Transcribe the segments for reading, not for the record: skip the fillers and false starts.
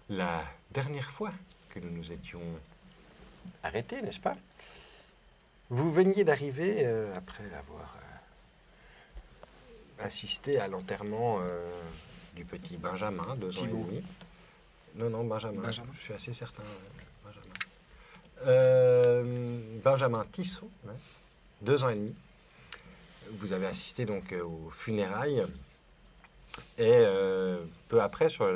la dernière fois que nous nous étions arrêtés, n'est-ce pas? Vous veniez d'arriver après avoir assisté à l'enterrement du petit Benjamin, 2 ans et demi. Non, Benjamin. Je suis assez certain. Benjamin Tissot, ouais, 2 ans et demi. Vous avez assisté donc aux funérailles. Et peu après, sur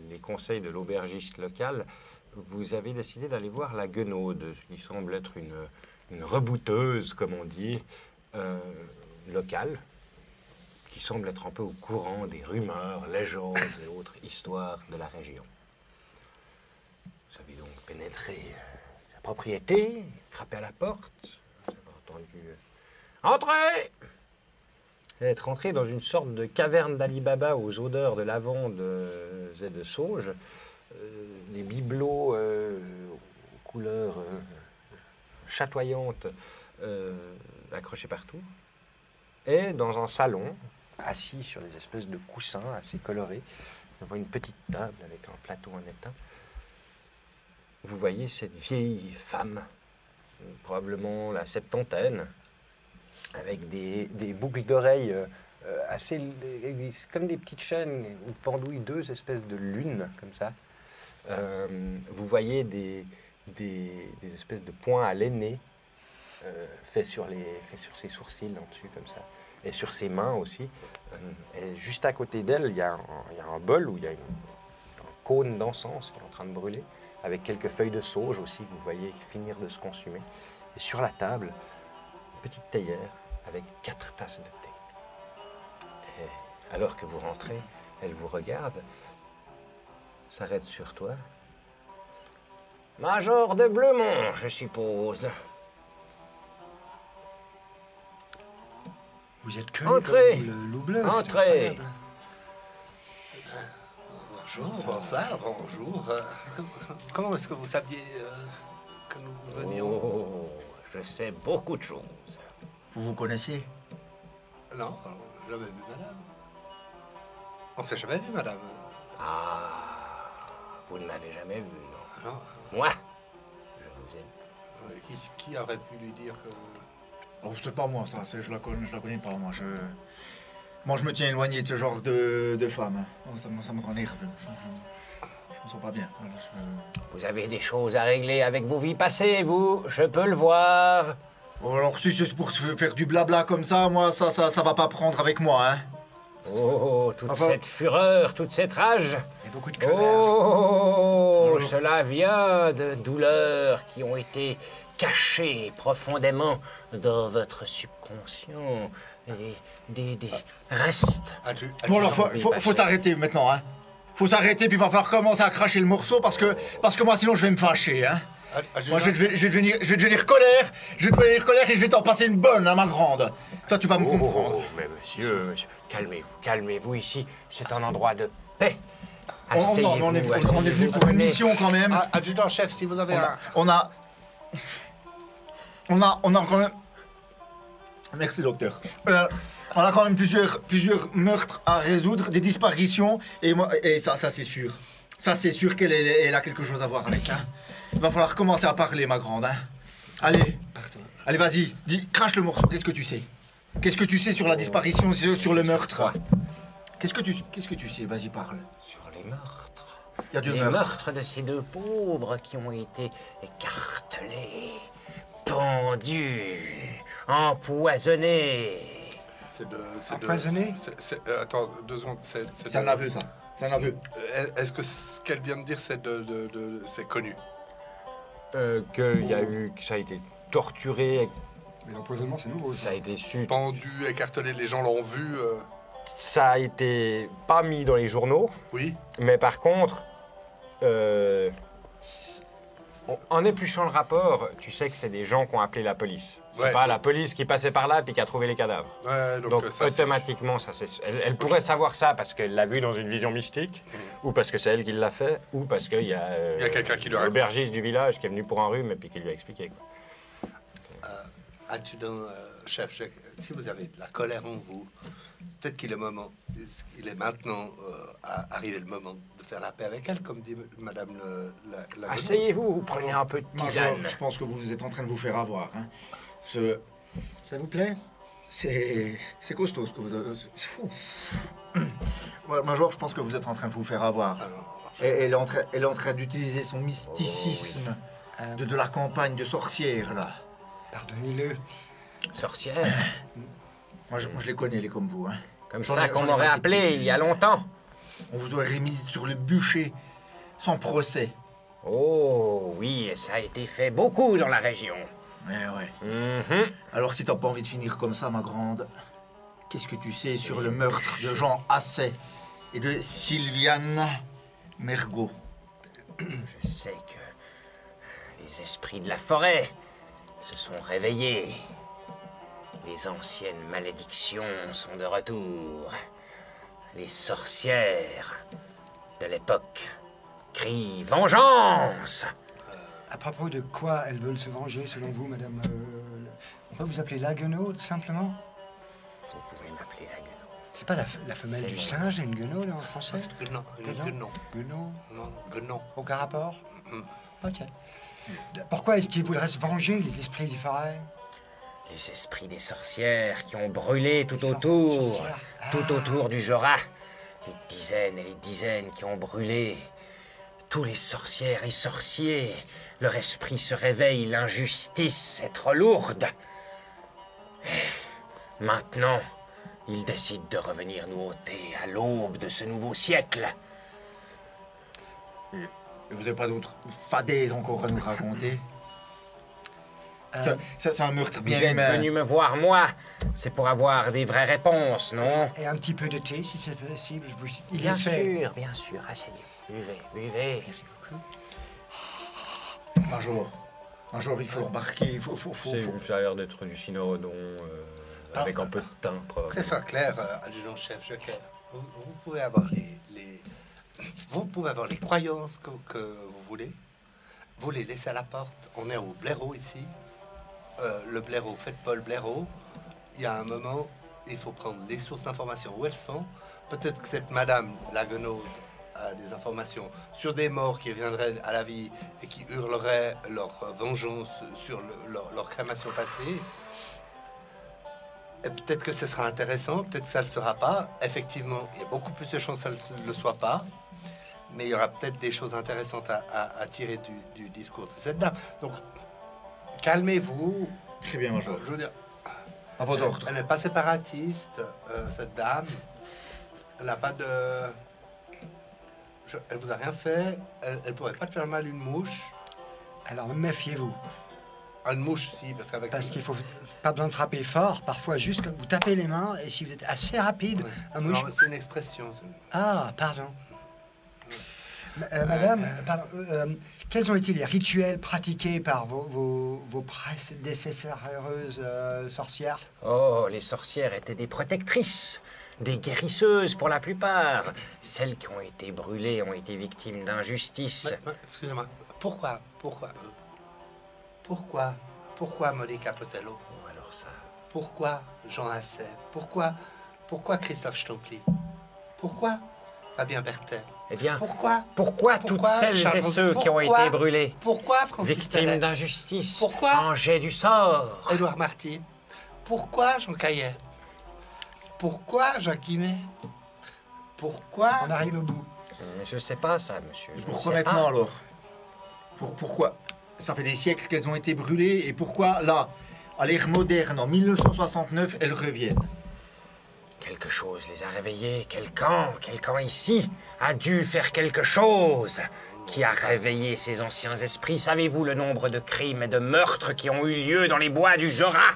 les conseils de l'aubergiste local, vous avez décidé d'aller voir la guenaude, qui semble être une rebouteuse, comme on dit, locale, qui semble être un peu au courant des rumeurs, légendes et autres histoires de la région. Vous avez donc pénétré la propriété, frappé à la porte, vous avez entendu « Entrez !» être rentré dans une sorte de caverne d'Ali Baba aux odeurs de lavande et de sauge, des bibelots aux couleurs chatoyantes accrochés partout, et dans un salon, assis sur des espèces de coussins assez colorés, on voit une petite table avec un plateau en étain. Vous voyez cette vieille femme, probablement la septantaine, avec des boucles d'oreilles assez... comme des petites chaînes où pendouillent 2 espèces de lunes, comme ça. Vous voyez des espèces de points à l'aîné faits sur ses sourcils en dessus, comme ça. Et sur ses mains aussi. Et juste à côté d'elle, il y a un bol où il y a un cône d'encens qui est en train de brûler, avec quelques feuilles de sauge aussi que vous voyez finir de se consumer. Et sur la table, une petite théière avec 4 tasses de thé. Et alors que vous rentrez, elle vous regarde, s'arrête sur toi. Major de Bleumont, je suppose. Vous êtes que entrez, le loup bleu. Entrez. Bonjour, bonsoir, bonjour. Comment est-ce que vous saviez que nous venions? Oh, je sais beaucoup de choses. Vous vous connaissiez? Non, jamais vu madame. On s'est jamais vu, madame. Ah, vous ne m'avez jamais vu, non? Non. Moi, je vous ai vu. Qui aurait pu lui dire que... Oh, c'est pas moi, ça. Je la connais pas, moi. Moi, je me tiens éloigné de ce genre de femme. Oh, ça me rend nerveux. Je me sens pas bien. Vous avez des choses à régler avec vos vies passées, vous. Je peux le voir. Oh, alors, si c'est pour faire du blabla comme ça, moi, ça va pas prendre avec moi, hein. Oh, toute cette fureur, toute cette rage. Il y a beaucoup de colère. Oh, cela vient de douleurs qui ont été cachées profondément dans votre subconscient. Des restes. Bon, alors, faut s'arrêter maintenant, hein. Faut s'arrêter, puis il va falloir commencer à cracher le morceau, parce que moi, sinon, je vais me fâcher, hein. Moi, je vais devenir colère, et je vais t'en passer une bonne, hein, ma grande. Toi, tu vas me comprendre. Oh, mais monsieur, calmez-vous ici. C'est un endroit de paix. Non, on est venu pour une mission, quand même. Adjudant-chef, si vous avez on a quand même... Merci, docteur. On a quand même plusieurs meurtres à résoudre, des disparitions, et ça c'est sûr. Ça, c'est sûr qu'elle a quelque chose à voir avec, hein. Il va falloir commencer à parler, ma grande, hein. Allez. Pardon. Allez, vas-y, crache le morceau, qu'est-ce que tu sais? Qu'est-ce que tu sais sur la disparition, sur le meurtre? Qu'est-ce que tu sais? Vas-y, parle. Sur les meurtres. Il y a 2 les meurtres. meurtres de ces 2 pauvres qui ont été écartelés, pendus, empoisonnés. Empoisonné? Attends, 2 secondes. C'est un aveu, ça. C'est un aveu. Est-ce que ce qu'elle vient de dire, c'est connu? Que ça a été torturé. Mais l'empoisonnement, c'est nouveau. Ça a été su. Pendu, écartelé, les gens l'ont vu. Ça a été pas mis dans les journaux. Oui. Mais par contre, en épluchant le rapport, tu sais que c'est des gens qui ont appelé la police. C'est pas la police qui passait par là et qui a trouvé les cadavres. Ouais, donc ça, automatiquement, elle pourrait savoir ça parce qu'elle l'a vu dans une vision mystique, ou parce que c'est elle qui l'a fait, ou parce qu'il y a, quelqu'un qui lui a l'aubergiste du village qui est venu pour un rhume et puis qui lui a expliqué, quoi. Adjudant, chef, si vous avez de la colère en vous, peut-être qu'il est maintenant arrivé le moment de faire la paix avec elle, comme dit Madame la Asseyez-vous, vous prenez un peu de Major, tisane. je pense que vous êtes en train de vous faire avoir. Hein. Ça vous plaît? C'est costaud ce que vous avez. Ouais, Major, je pense que vous êtes en train de vous faire avoir. Et elle est en train d'utiliser son mysticisme de la campagne de sorcière, là. Pardonnez-le. Sorcière, Moi, je les connais, les comme vous. Hein. comme J'en ça ai- qu'on j'en ai m'aurait marqué appelé plus. il y a longtemps. On vous aurait remis sur le bûcher, sans procès. Oh, oui, et ça a été fait beaucoup dans la région. Ouais. Mhm. Alors, si t'as pas envie de finir comme ça, ma grande, qu'est-ce que tu sais sur le meurtre de Jean Asset et de Sylviane Mergot? Je sais que les esprits de la forêt se sont réveillés. Les anciennes malédictions sont de retour. Les sorcières de l'époque crient vengeance. À propos de quoi elles veulent se venger, selon vous, madame on peut vous appeler la guenaude, simplement? Vous pouvez m'appeler la guenaude. C'est pas la femelle C'est du bon. singe et une guenaude en français? Guenon. Guenaude? Non, Guenon. Aucun rapport? Mhm. Ok. Pourquoi est-ce qu'ils voudraient se venger, les esprits du forêt? Les esprits des sorcières qui ont brûlé tout autour, tout autour du Jorat. Les dizaines et les dizaines qui ont brûlé. Tous les sorcières, les sorciers, leur esprit se réveille, l'injustice est trop lourde. Et maintenant, ils décident de revenir nous ôter à l'aube de ce nouveau siècle. Et vous n'avez pas d'autres fadaises encore à nous raconter? Ça, c'est un meurtre Vous bien êtes humain. venu me voir, moi. C'est pour avoir des vraies réponses, non? Et un petit peu de thé, si c'est possible. Il Bien est fait. sûr, asseyez-vous. Buvez. Merci beaucoup. Major, il faut embarquer, il faut... Ça a l'air d'être du cynorhodon, avec un peu de thym, Que probablement. ce soit clair, adjudant-chef, vous pouvez avoir vous pouvez avoir les croyances que vous voulez. Vous les laissez à la porte. On est au blaireau ici. Le blaireau, faites pas le blaireau. Il y a un moment, il faut prendre les sources d'informations où elles sont. Peut-être que cette madame, la guenaude, a des informations sur des morts qui viendraient à la vie et qui hurleraient leur vengeance sur leur crémation passée. Et peut-être que ce sera intéressant, peut-être que ça ne le sera pas. Effectivement, il y a beaucoup plus de chances que ça ne le soit pas. Mais il y aura peut-être des choses intéressantes à tirer du discours de cette dame. Donc, calmez-vous. Très bien, Major. Je veux dire, À votre ordre. elle n'est pas séparatiste, cette dame. Elle n'a pas de... elle vous a rien fait. Elle ne pourrait pas te faire mal une mouche. Alors méfiez-vous, Une mouche, si, parce qu'avec... parce qu'il faut pas besoin de frapper fort. Parfois, juste comme vous tapez les mains, et si vous êtes assez rapide, un mouche. Non, c'est une expression. Ah, pardon. Madame, quels ont été les rituels pratiqués par vos prédécesseurs heureuses sorcières? Oh, les sorcières étaient des protectrices, des guérisseuses pour la plupart. Celles qui ont été brûlées ont été victimes d'injustice. Excusez-moi. Pourquoi Monica Potello? Oh, alors ça... Pourquoi Jean Asset? Pourquoi Christophe Stompli? Pourquoi Fabien Bertel? Eh bien, Pourquoi toutes celles Charles et ceux qui ont pourquoi- été brûlés, Pourquoi Francis victimes Perret? d'injustice, Pourquoi rangés du sort? Édouard Marty? Pourquoi Jean Caillet? Pourquoi Jacques Guimet? Pourquoi On arrive au bout. Je sais pas ça, monsieur. Je ne Pourquoi sais maintenant pas. alors? Pourquoi? Ça fait des siècles qu'elles ont été brûlées et pourquoi là, à l'ère moderne, en 1969, elles reviennent? Quelque chose les a réveillés. Quelqu'un ici a dû faire quelque chose qui a réveillé ces anciens esprits. Savez-vous le nombre de crimes et de meurtres qui ont eu lieu dans les bois du Jorat?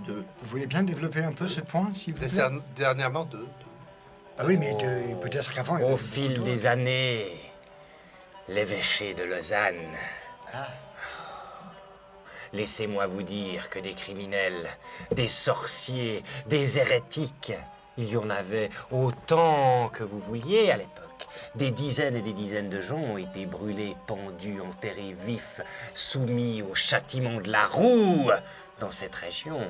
Vous voulez bien développer un peu ce point, s'il vous plaît? Dernièrement, deux. Ah oui, mais peut-être qu'avant... il y avait Au beaucoup fil d'autres. des années, l'évêché de Lausanne. Ah. Laissez-moi vous dire que des criminels, des sorciers, des hérétiques, il y en avait autant que vous vouliez à l'époque. Des dizaines et des dizaines de gens ont été brûlés, pendus, enterrés vifs, soumis au châtiment de la roue dans cette région.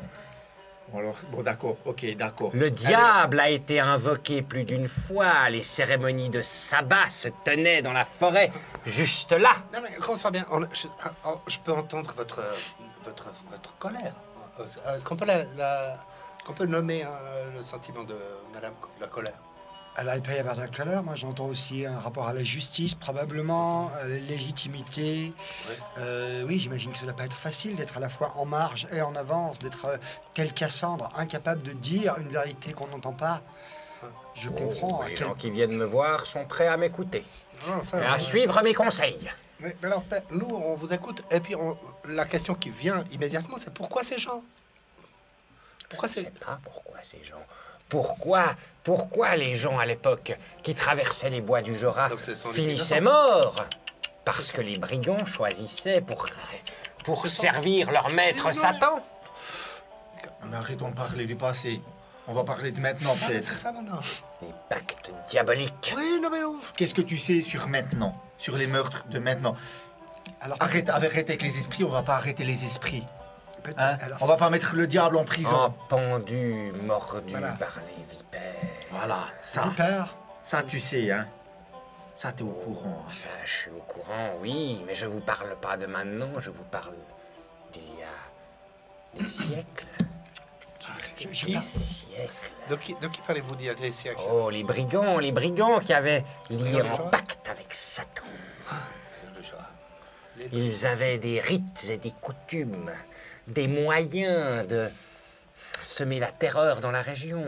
Bon, alors, bon, d'accord, ok, d'accord. Le diable a été invoqué plus d'une fois. Les cérémonies de sabbat se tenaient dans la forêt, juste là. Non, mais qu'on soit bien, je peux entendre votre colère. Est-ce qu'on peut qu'on peut nommer le sentiment de Madame la colère? Alors, il peut y avoir de la colère. Moi, j'entends aussi un rapport à la justice, probablement, à la légitimité. Oui. Oui, j'imagine que ça ne doit pas être facile d'être à la fois en marge et en avance, d'être tel Cassandre, incapable de dire une vérité qu'on n'entend pas. Je comprends. Les gens qui viennent me voir sont prêts à m'écouter Non, ça, et à suivre mes conseils. mais alors, nous, on vous écoute, et puis la question qui vient immédiatement, c'est pourquoi ces gens? Pourquoi Je ne c'est... sais pas pourquoi ces gens. Pourquoi les gens à l'époque qui traversaient les bois du Jura Donc ce sont les finissaient innocents. morts? Parce que les brigands choisissaient pour Ce sont- servir leur maître Satan. Mais arrêtons de parler du passé. On va parler de maintenant, Ah, mais peut-être. c'est ça maintenant. Les pactes diaboliques. Oui, non, mais non. Qu'est-ce que tu sais sur maintenant? Sur les meurtres de maintenant? Alors, Arrête avec les esprits, on va pas arrêter les esprits. peut-être- Hein? alors, On va pas mettre le diable en prison. Pendu, mordu Voilà. par les vipères. Voilà, ça. Vipère, Ça, tu sais, hein. Ça, t'es au courant. Ça, je suis au courant, oui, mais je vous parle pas de maintenant, je vous parle d'il y a des siècles. je Des parle- siècles. De qui parlez-vous d'il y a des siècles? Oh, les brigands qui avaient lié Brigands, en ça. pacte avec Satan. Les- Ils avaient des rites et des coutumes, des moyens de semer la terreur dans la région,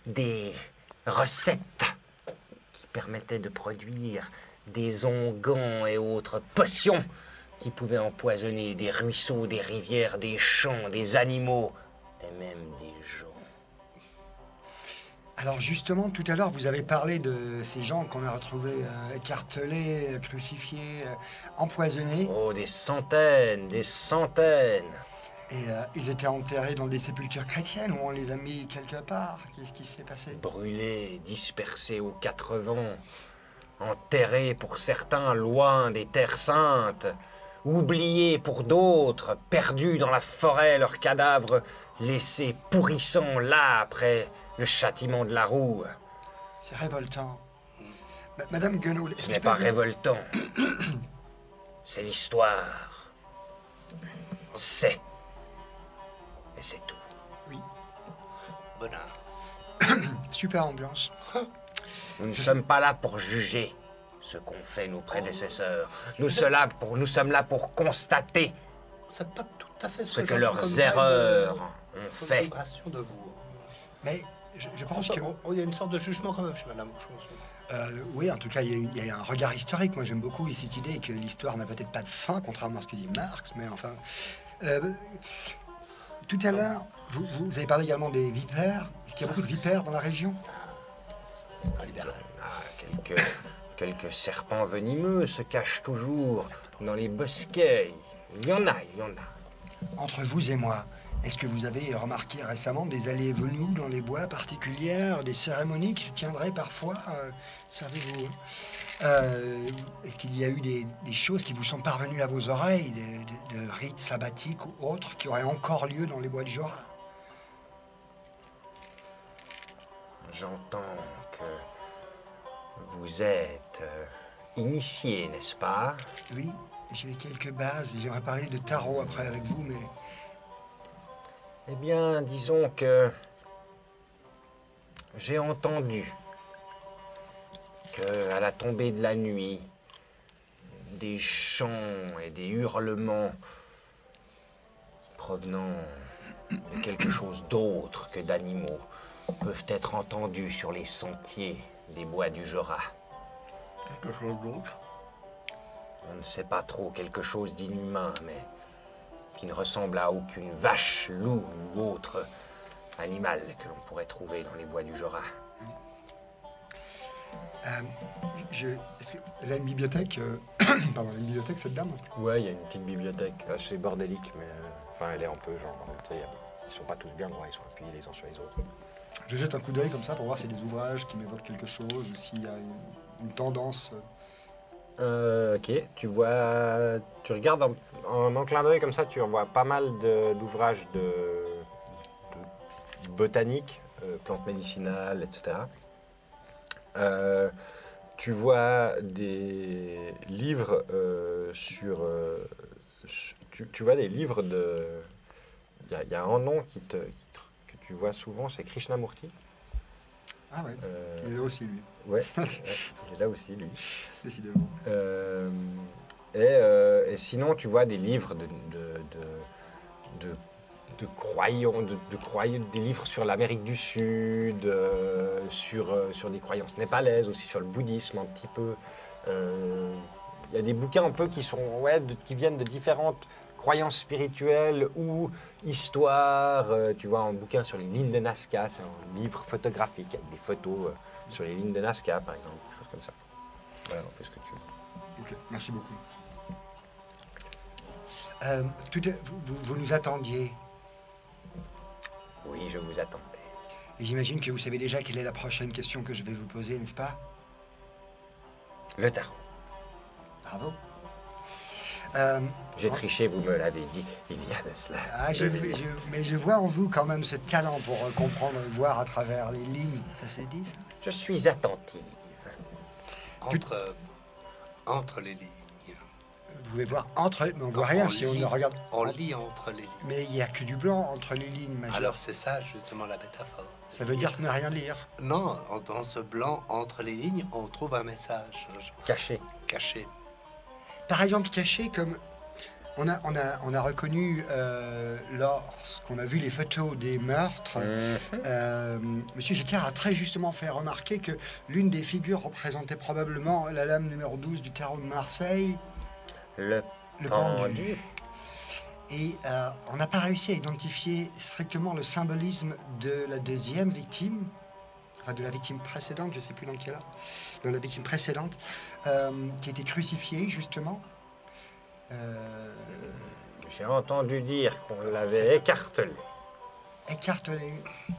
des recettes qui permettaient de produire des onguents et autres potions qui pouvaient empoisonner des ruisseaux, des rivières, des champs, des animaux et même des gens. Alors justement, tout à l'heure, vous avez parlé de ces gens qu'on a retrouvés écartelés, crucifiés, empoisonnés, Oh, des centaines, des centaines. et ils étaient enterrés dans des sépultures chrétiennes où on les a mis quelque part. Qu'est-ce qui s'est passé? Brûlés, dispersés aux quatre vents, enterrés pour certains loin des terres saintes, oubliés pour d'autres, perdus dans la forêt, leurs cadavres laissés pourrissant là après le châtiment de la roue. C'est révoltant. Madame Guenaud, Ce n'est pas révoltant. C'est l'histoire. C'est. Et c'est tout. Bonnard. Super ambiance. Nous ne sommes pas là pour juger ce qu'ont fait nos prédécesseurs. Nous sommes là pour constater C'est pas tout à fait ce que j'ai leurs comme erreurs une ont fait. vibration de vous. Mais je pense que... Il y a une sorte de jugement quand même chez Madame Bouchon. oui, en tout cas, il y a un regard historique. Moi, j'aime beaucoup cette idée que l'histoire n'a peut-être pas de fin, contrairement à ce que dit Marx, mais enfin... tout à l'heure, vous avez parlé également des vipères. Est-ce qu'il y a beaucoup de vipères dans la région? Un libéral. Ah, quelques serpents venimeux se cachent toujours dans les bosquets. Il y en a. Entre vous et moi, est-ce que vous avez remarqué récemment des allées et venues dans les bois particulières, des cérémonies qui se tiendraient parfois, savez-vous? Est-ce qu'il y a eu des choses qui vous sont parvenues à vos oreilles, de rites sabbatiques ou autres qui auraient encore lieu dans les bois du Jura? J'entends que vous êtes initié, n'est-ce pas? Oui, j'ai quelques bases et j'aimerais parler de tarot après avec vous, mais Eh bien, disons que j'ai entendu que, à la tombée de la nuit, des chants et des hurlements provenant de quelque chose d'autre que d'animaux peuvent être entendus sur les sentiers des bois du Jura. Quelque chose d'autre. On ne sait pas trop, quelque chose d'inhumain, mais qui ne ressemble à aucune vache, loup ou autre animal que l'on pourrait trouver dans les bois du Jura. est-ce qu'elle a une bibliothèque pardon, une bibliothèque, cette dame? Ouais, il y a une petite bibliothèque assez bordélique, mais enfin, elle est un peu genre. Ils sont pas tous bien droits, ils sont appuyés les uns sur les autres. Je jette un coup d'œil comme ça pour voir s'il y a des ouvrages qui m'évoquent quelque chose ou s'il y a une tendance. Ok, tu regardes en un clin d'œil comme ça, tu vois pas mal d'ouvrages de botanique, plantes médicinales, etc. Tu vois des livres tu vois des livres de... Il y a un nom que tu vois souvent, c'est Krishnamurti. Ah ouais, Euh, il est là aussi, lui, ouais, il est là aussi, lui. décidément. Et sinon, tu vois des livres de croyants, des livres sur l'Amérique du Sud, sur des croyances népalaises, aussi sur le bouddhisme un petit peu. Il y a des bouquins un peu qui sont, qui viennent de différentes croyances spirituelles ou histoires. Tu vois, un bouquin sur les lignes de Nazca, c'est un livre photographique avec des photos sur les lignes de Nazca, par exemple, des choses comme ça. Voilà, un peu ce que tu veux. Ok, merci beaucoup. Vous nous attendiez. Oui, je vous attendais. Et j'imagine que vous savez déjà quelle est la prochaine question que je vais vous poser, n'est-ce pas? Le tarot. Bravo. J'ai triché, vous me l'avez dit il y a de cela. Mais je vois en vous quand même ce talent pour comprendre et voir à travers les lignes. Ça s'est dit, ça? Je suis attentive. Entre les lignes. Vous pouvez voir entre... Mais on voit rien si on ne regarde... On lit entre les lignes. Mais il n'y a que du blanc entre les lignes, Major. Alors c'est ça justement la métaphore. Ça veut dire ne rien lire. Non, dans ce blanc entre les lignes, on trouve un message Caché. caché. Par exemple, caché comme... On a reconnu, lorsqu'on a vu les photos des meurtres, Monsieur Gicquard a très justement fait remarquer que l'une des figures représentait probablement la lame numéro 12 du tarot de Marseille, Le le pendu. pendu. Et on n'a pas réussi à identifier strictement le symbolisme de la deuxième victime, enfin de la victime précédente, je ne sais plus dans quelle heure, de la victime précédente, qui a été crucifiée justement. J'ai entendu dire qu'on l'avait écartelé. Écartelé,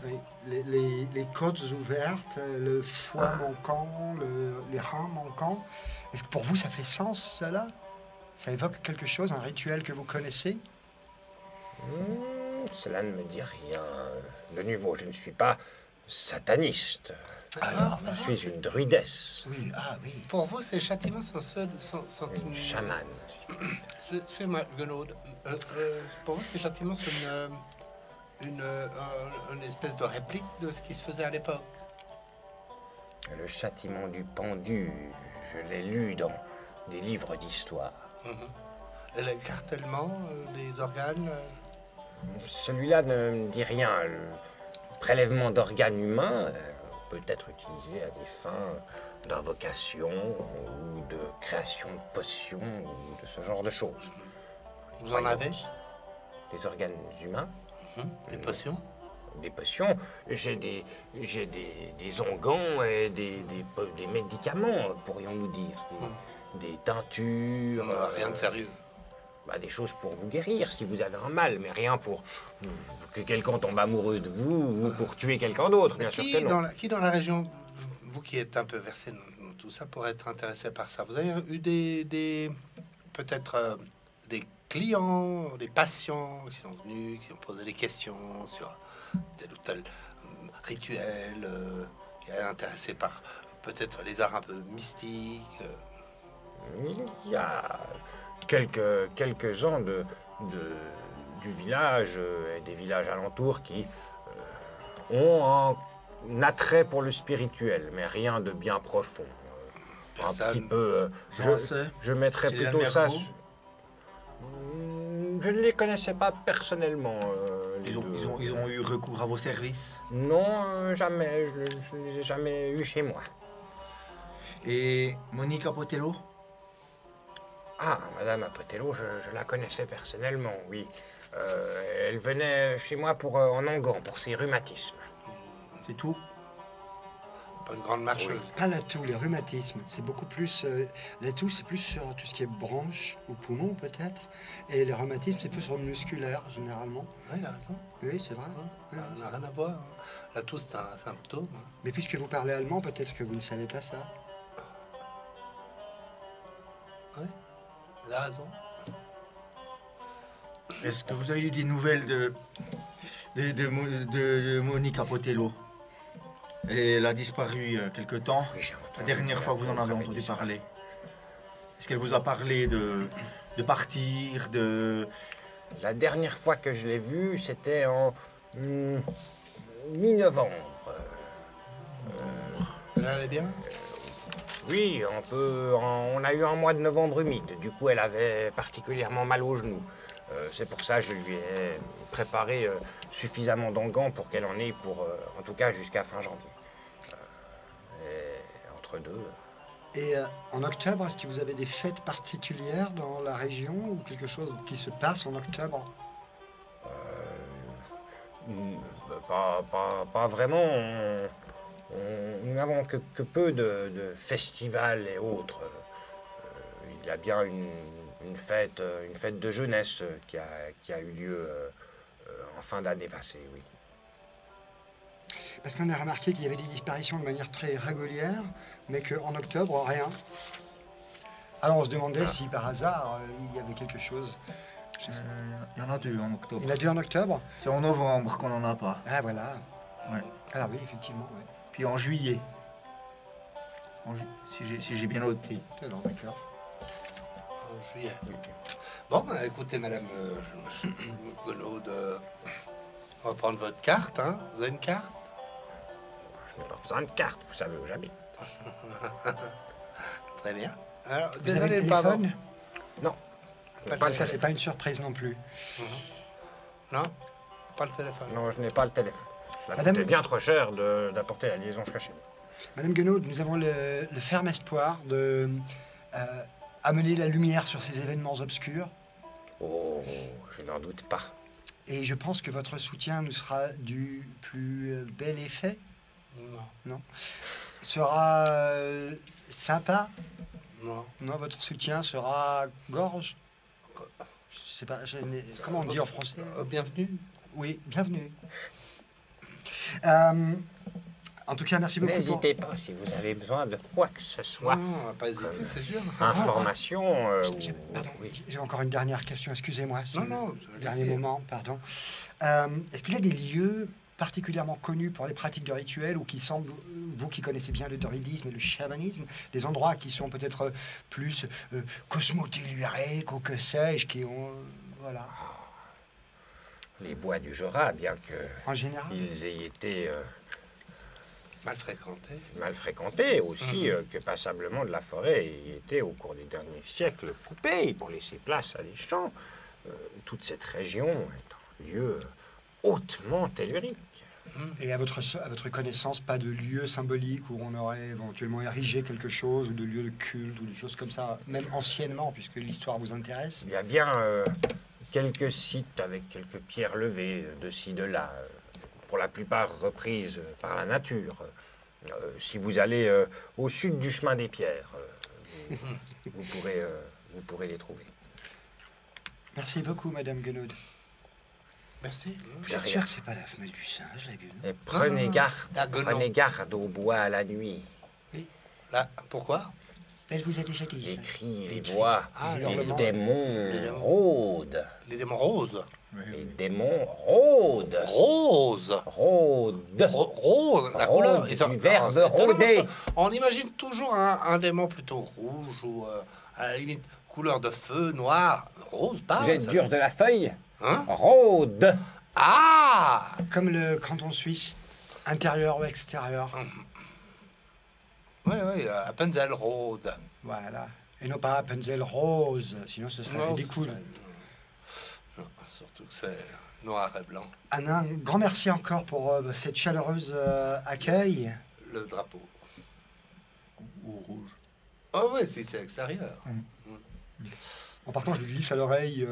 oui. Les côtes ouvertes, le foie manquant, les reins manquants. Est-ce que pour vous ça fait sens, cela? Ça évoque quelque chose, un rituel que vous connaissez? Cela ne me dit rien. De nouveau, je ne suis pas sataniste. Je suis une druidesse. Oui, ah oui. Pour vous, ces châtiments sont Une une... chamane. Excusez-moi, Gunaud. Pour vous, ces châtiments sont une espèce de réplique de ce qui se faisait à l'époque. Le châtiment du pendu, je l'ai lu dans des livres d'histoire. Et l'écartèlement des organes. Celui-là ne me dit rien. Le prélèvement d'organes humains peut être utilisé à des fins d'invocation ou de création de potions ou de ce genre de choses. Vous en avez Les organes humains, des potions? des potions. J'ai des onguents et des médicaments, pourrions-nous dire. Des teintures. Rien de sérieux. Des choses pour vous guérir si vous avez un mal, mais rien pour que quelqu'un tombe amoureux de vous ou pour tuer quelqu'un d'autre, bien sûr que non. Qui dans la région, vous qui êtes un peu versé dans tout ça, pourrait être intéressé par ça? Vous avez eu peut-être des clients, des patients qui sont venus, qui ont posé des questions sur tel ou tel rituel, qui est intéressé par peut-être les arts un peu mystiques? Il y a quelques-uns du village et des villages alentours qui ont un attrait pour le spirituel, mais rien de bien profond. Un petit peu... je mettrais plutôt ça... Je ne les connaissais pas personnellement. Ils ont eu recours à vos services? Non, jamais. Je ne les ai jamais eus chez moi. Et Monique Apotello? Ah, Madame Apotello, je la connaissais personnellement, oui. Elle venait chez moi en onguent, pour ses rhumatismes. C'est tout? Pas une grande marcheuse. Pas la toux, les rhumatismes. C'est beaucoup plus... la toux, c'est plus sur tout ce qui est branche ou poumon, peut-être. Et les rhumatismes, c'est plus sur le musculaire, généralement. Oui, il a raison. Oui, c'est vrai. Ça n'a rien à voir. La toux, c'est un symptôme. Mais puisque vous parlez allemand, peut-être que vous ne savez pas ça. Oui, il a raison. Est-ce que vous avez eu des nouvelles de Monica Potello. Et elle a disparu il y a quelque temps. Oui, j'ai entendu La dernière fois que vous en avez entendu parler. Est-ce qu'elle vous a parlé de partir, de... La dernière fois que je l'ai vue, c'était en mi-novembre. Elle allait bien? Oui, on a eu un mois de novembre humide. Du coup, elle avait particulièrement mal aux genoux. C'est pour ça que je lui ai préparé suffisamment d'engans pour qu'elle en ait pour, en tout cas, jusqu'à fin janvier. Et entre deux... Et en octobre, est-ce que vous avez des fêtes particulières dans la région ou quelque chose qui se passe en octobre? Pas vraiment. Nous n'avons que peu de festivals et autres. Il y a bien une fête de jeunesse qui a eu lieu en fin d'année passée, oui. Parce qu'on a remarqué qu'il y avait des disparitions de manière très régulière, mais qu'en octobre, rien. Alors on se demandait si par hasard il y avait quelque chose. Il y en a 2 en octobre. Il y en a 2 en octobre? C'est en novembre qu'on n'en a pas. Ah voilà. Ouais. Alors oui, effectivement. Ouais. Puis en juillet. Si j'ai bien noté. Alors d'accord. En juillet. Bon, écoutez, madame Golaude, on va prendre votre carte, hein. Vous avez une carte? Je n'ai pas besoin de carte, vous savez où j'habite. Très bien. Alors, Vous avez le de pas avoir- téléphone? Non. Pas Pas le le Ça, c'est téléphone. pas une surprise non plus. Non? Pas le téléphone. Non, je n'ai pas le téléphone. Cela Madame- coûtait bien trop cher d'apporter la liaison jusqu'à chez vous. Madame Guenaud, nous avons le ferme espoir de amener la lumière sur ces événements obscurs. Oh, je n'en doute pas. Et je pense que votre soutien nous sera du plus bel effet. Non. Sera sympa. Non. Non, votre soutien sera gorge. Je sais pas, comment on dit en français? Bienvenue. Oui, bienvenue. En tout cas, merci beaucoup pour... N'hésitez pas si vous avez besoin de quoi que ce soit. Non, on va pas hésiter, c'est sûr. Information. Pardon, oui. j'ai encore une dernière question, excusez-moi. c'est Non, non, le dernier allez-y. moment, pardon. Est-ce qu'il y a des lieux particulièrement connus pour les pratiques de rituels ou qui semblent, vous qui connaissez bien le druidisme et le chamanisme, des endroits qui sont peut-être plus cosmotelluriques ou que sais-je, qui ont... voilà, Les bois du Jura, bien en général. qu'ils aient été Mal fréquenté. mal fréquentés, aussi que passablement de la forêt ait été au cours des derniers siècles coupée pour laisser place à des champs. Toute cette région est un lieu hautement tellurique. Et à votre connaissance, pas de lieu symbolique où on aurait éventuellement érigé quelque chose, ou de lieu de culte, ou des choses comme ça, même anciennement, puisque l'histoire vous intéresse? Il y a bien quelques sites avec quelques pierres levées de ci, de là, pour la plupart reprises par la nature. Si vous allez au sud du chemin des pierres, vous pourrez les trouver. Merci beaucoup, Madame Guenaud. Merci. Vous êtes sûr que c'est pas la femelle du singe, la Guenaud? Et prenez non. garde, La guenon. prenez garde au bois la nuit. Là, pourquoi? Elle vous a déjà dit Les ça. cris, les cris. voix, Ah, les hurlements. démons Les démons. rôdent. Les démons roses. Les démons rôdent. Rose. Rôdent. Rose, la Rôde, couleur. du verbe c'est étonnant, rôder. parce que On imagine toujours un démon plutôt rouge ou à la limite couleur de feu, noir. Rose, pas. Vous êtes ça- dur de la feuille? Hein? Rôde. Ah! Comme le canton suisse, intérieur ou extérieur. Oui, oui, Appenzell rôde. Voilà. Et non pas Appenzell rose, sinon ce serait Non, ridicule. non, surtout que c'est noir et blanc. Anna, un grand merci encore pour cette chaleureuse accueil. Le drapeau. Ou rouge. Oh oui, si c'est extérieur. En partant, je lui glisse à l'oreille.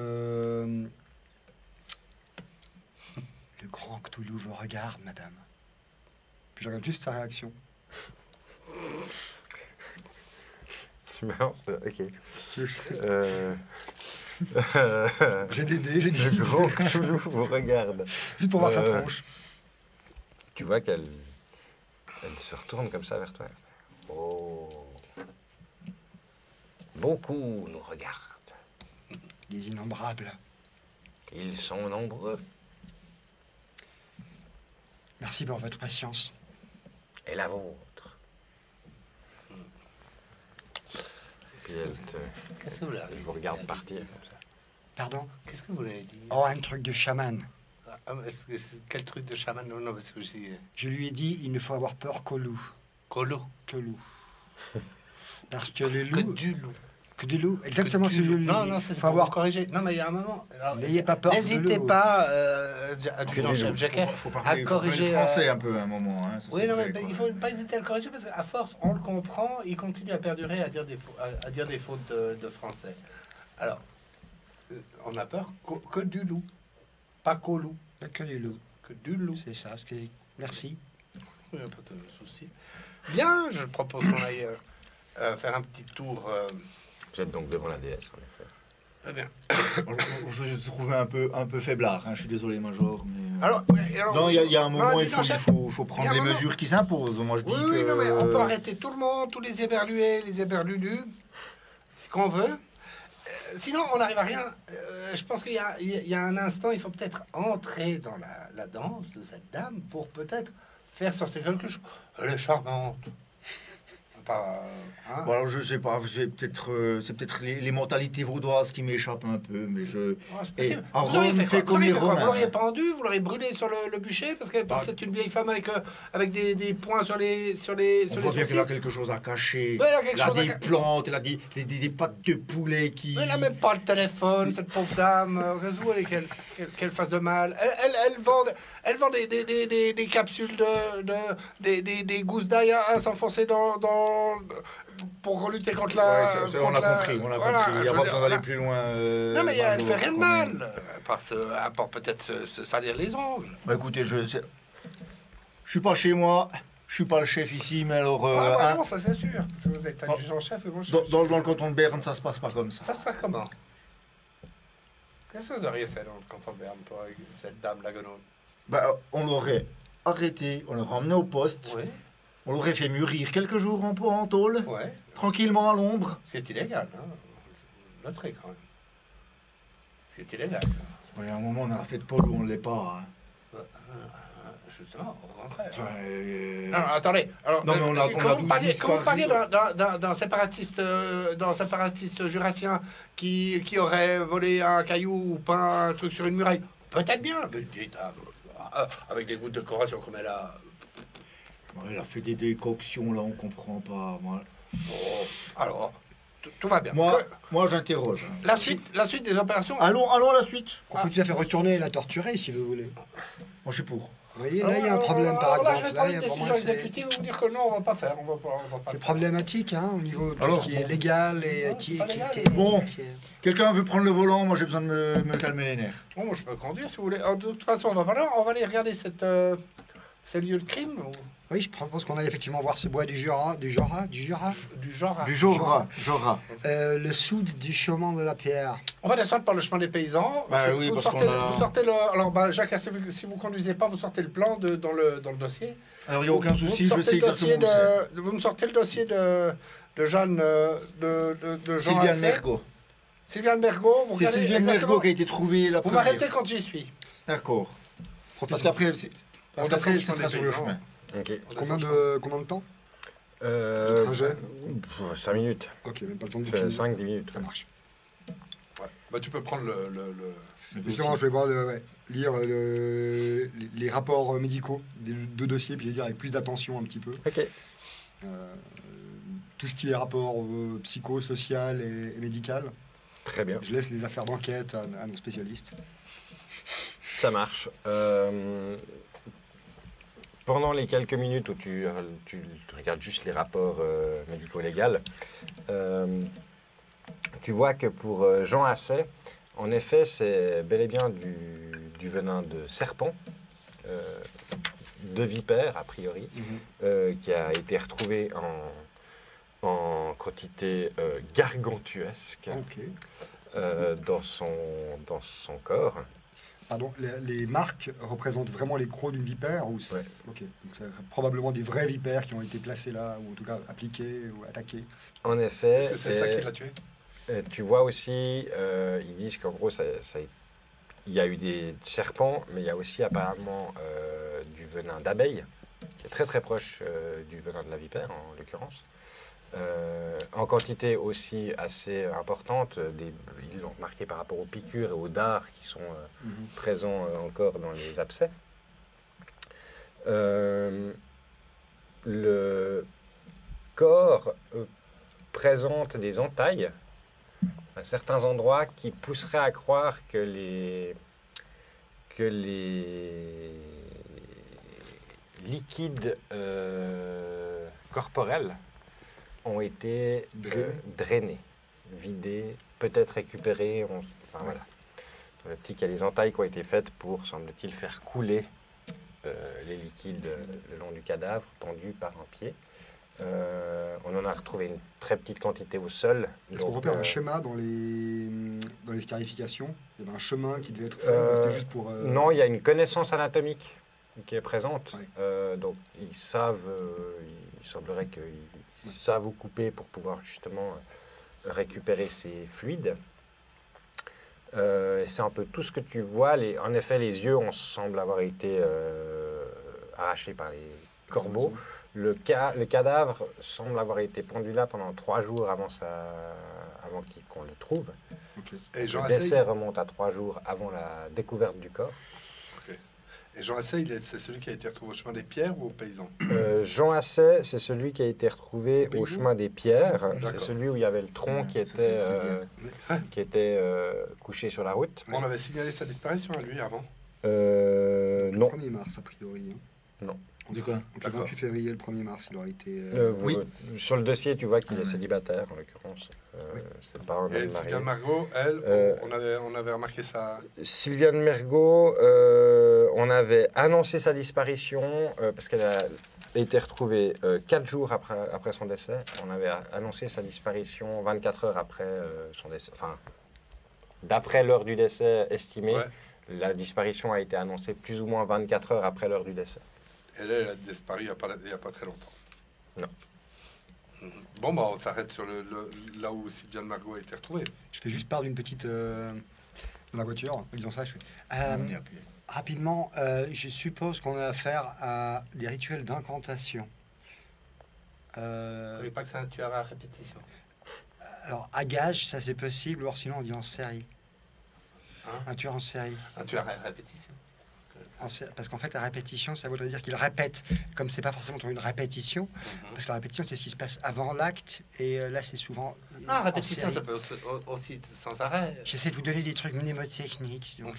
Le grand Cthulhu vous regarde, madame. Puis je regarde juste sa réaction. Ok. J'ai des dés, j'ai Le des grand Cthulhu vous regarde. Juste pour voir sa Euh, tronche. Tu vois qu'elle se retourne comme ça vers toi. Oh. Beaucoup nous regardent. Les innombrables. Ils sont nombreux. Merci pour votre patience. Et la vôtre. Puis Qu'est-ce que vous elle l'avez vous regarde partir comme ça. Pardon? Qu'est-ce que vous l'avez dit? Oh, un truc de chaman. Quel truc de chaman? Non, non, parce que je dis... Je lui ai dit, il ne faut avoir peur qu'au loup. Colo. Que loup. Parce que les Que loups... du loup. Que du loup. Exactement Que ce que du je loup. lui ai Non, dit. non, c'est faut pour avoir... vous corriger. Non, mais il y a un moment... alors, N'ayez pas peur de n'hésitez loup. pas, adjudant-chef loup. Jacquet, Faut à parler corriger... français un peu à un moment. Hein, ça, Oui, c'est non, vrai, mais quoi. il faut pas hésiter à le corriger parce qu'à force, on le comprend, il continue à perdurer à dire des fautes de français. Alors, on a peur que du loup, pas qu'au loup, Que du loup. que du loup. C'est ça. Ce qui est... Merci. Il n'y a pas de souci. Bien, je propose qu'on aille faire un petit tour. Vous êtes donc devant la déesse, en effet. Très bien. Je trouvais un peu faiblard. Hein, je suis désolé, Major. Mais... Alors, non, il y a un moment, non, il faut chef, faut il y prendre a un les moment. mesures qui s'imposent. Moi, je dis oui, que... oui, non, mais on peut arrêter tout le monde, tous les éberlués, les éberlulus, si qu'on veut. Sinon, on n'arrive à rien. Je pense qu'il y a un instant, il faut peut-être entrer dans la danse de cette dame pour peut-être faire sortir quelque chose. Elle est charmante. Pas, hein? Bon, alors, je sais pas, c'est peut-être les mentalités vaudoises qui m'échappent un peu, mais je... Ouais, c'est Et possible. à Vous auriez Rome, fait fait quoi? comme les Vous Romains. l'auriez pendu, vous l'auriez brûlé sur le bûcher parce que c'est une vieille femme avec des points sur les On voit bien sourcils. qu'elle a quelque chose à cacher. Ouais, elle a quelque Elle a chose à des plantes, elle a des pattes de poulet qui... Mais elle n'a même pas le téléphone, cette pauvre dame. Réseau, qu'elle fasse de mal. Elle vend des capsules des gousses d'ail à s'enfoncer pour lutter contre la. Ouais, on contre a la- compris, on a voilà, compris. Il n'y je a veux pas dire, besoin d'aller voilà. plus loin. Non, mais elle Major, fait rien de quand même. mal. À part peut-être se salir les ongles. Bah écoutez, je suis pas chez moi, je suis pas le chef ici, mais alors... Ah, bah hein, non, ça c'est sûr. Parce que vous êtes adjudant-chef et moi je dans le canton de Berne, ça se passe pas comme ça. Ça se passe comment? Qu'est-ce que vous auriez fait dans le canton de Berne pour cette dame la guenaude? Bah, on l'aurait arrêté, on l'aurait emmené au poste, Oui, on l'aurait fait mûrir quelques jours en tôle, ouais. tranquillement à l'ombre. C'est illégal, hein. Noterez quand même. C'est illégal. Ouais, à un moment, on a fait de Paul où on ne l'est pas. Hein. Justement, on rentrait. Enfin, Non, non, attendez. Alors, Non, mais on a- si- on a quand 12 vous parliez, quand vous parliez disparus. d'un séparatiste jurassien qui aurait volé un caillou ou peint un truc sur une muraille, peut-être bien, mais dites, avec des gouttes de décoration comme elle a. ouais, elle a fait des décoctions, là, on comprend pas. Moi, Bon, alors, tout va bien. moi j'interroge. Hein. La suite des opérations. Allons à la suite. On peut tout à fait retourner et la torturer si vous voulez. Moi, je suis pour. Vous voyez, là, il y a un problème, par Alors là, exemple. je vais Là, prendre il y une a vraiment, décision c'est exécutive et vous dire que non, on va pas faire. On va pas faire. problématique, hein, au niveau de Alors, ce qui est légal et Non, c'est pas légal. Bon. Quelqu'un veut prendre le volant, moi j'ai besoin de me calmer les nerfs. Bon, moi, je peux conduire si vous voulez. De toute façon, on va aller regarder ce lieu de crime ou Oui, je propose qu'on aille effectivement voir ce bois du Jura. du genre. Jora. Le soude du chemin de la pierre. On va descendre par le chemin des paysans. Bah oui, parce qu'on a- Vous sortez le. Alors, bah, Jacques, si vous conduisez pas, vous sortez le plan dans le dossier. Alors il n'y a aucun souci, Vous je me sais sortez le dossier exactement où c'est. vous me sortez le dossier de Jeanne. de Jean Sylviane Assé. Mergot. Sylviane Mergot. Vous C'est regardez Sylviane exactement- Mergot qui a été trouvée la Vous première. m'arrêtez quand j'y suis. D'accord. Parce qu'après, On descend ce le sera chemin sur des le paysans. chemin. Ok. Combien de temps Euh, trajet 5 minutes. Ok, même pas le temps de 5-10 minutes. Ça marche. Ouais. Bah, tu peux prendre le... Justement, je vais voir lire les rapports médicaux des deux dossiers, puis les lire avec plus d'attention un petit peu. Ok. Tout ce qui est rapport psycho, social et médical. Très bien. Je laisse les affaires d'enquête à nos spécialistes. Ça marche. Pendant les quelques minutes où tu regardes juste les rapports médico-légaux, tu vois que pour Jean Assay, en effet, c'est bel et bien du venin de serpent, de vipère a priori, qui a été retrouvé en quantité gargantuesque Ok. dans son corps. Pardon, les marques représentent vraiment les crocs d'une vipère ou Ok. Donc c'est probablement des vraies vipères qui ont été placées là, ou en tout cas appliquées ou attaquées. En effet, Est-ce que c'est ça qui l'a tué? tu vois aussi, ils disent qu'en gros, il y a eu des serpents, mais il y a aussi apparemment du venin d'abeille, qui est très très proche du venin de la vipère en l'occurrence. En quantité aussi assez importante, ils l'ont remarqué par rapport aux piqûres et aux dards qui sont présents encore dans les abcès. Le corps présente des entailles à certains endroits qui pousseraient à croire que les liquides corporels ont été drainés, vidés, peut-être récupérés. Enfin, voilà. Dans l'optique, il y a des entailles qui ont été faites pour, semble-t-il, faire couler les liquides le long du cadavre, pendus par un pied. On en a retrouvé une très petite quantité au sol. Est-ce qu'on repère un schéma dans les scarifications? Il y avait un chemin qui devait être fait, ou c'était juste pour... Non, il y a une connaissance anatomique qui est présente. Ouais. Donc, il semblerait qu'ils savent où couper pour pouvoir justement récupérer ces fluides. C'est un peu tout ce que tu vois. En effet, les yeux semblent avoir été arrachés par les corbeaux. Le cadavre semble avoir été pendu là pendant 3 jours avant qu'on le trouve. Okay. Et Jean Le décès remonte à 3 jours avant la découverte du corps. Okay. Et Jean Assay, c'est celui qui a été retrouvé au chemin des Pierres ou au Paysan? Jean Assay, c'est celui qui a été retrouvé au chemin des Pierres. C'est celui où il y avait le tronc qui était couché sur la route. On avait signalé sa disparition à lui avant. Le Non. 1er mars, a priori. Non. De quoi? Donc, le 28 février, le 1er mars, il aurait été... Oui. Sur le dossier, tu vois qu'il est célibataire, en l'occurrence. C'est pas un Et homme marié. Sylviane Margot, elle, on avait remarqué ça. Sylviane Mergot, on avait annoncé sa disparition parce qu'elle a été retrouvée 4 jours après son décès. On avait annoncé sa disparition 24 heures après son décès. Enfin, d'après l'heure du décès estimée, la disparition a été annoncée plus ou moins 24 heures après l'heure du décès. Elle a disparu il n'y a pas très longtemps. Non. Bon, bah, on s'arrête sur là où Sylviane Margot a été retrouvée. Je fais juste part d'une petite... dans la voiture, en disant ça, je fais... rapidement, je suppose qu'on a affaire à des rituels d'incantation. Vous ne savez pas que c'est un tueur à répétition? Alors, à gage, ça c'est possible, ou sinon on dit en série. Hein? Un tueur en série. Un tueur à répétition. Parce qu'en fait, à répétition, ça voudrait dire qu'il répète. Comme c'est pas forcément une répétition, parce que la répétition, c'est ce qui se passe avant l'acte, et là, c'est souvent. Ah, en répétition, série. ça peut aussi sans arrêt. J'essaie de vous donner des trucs mnémotechniques. Donc,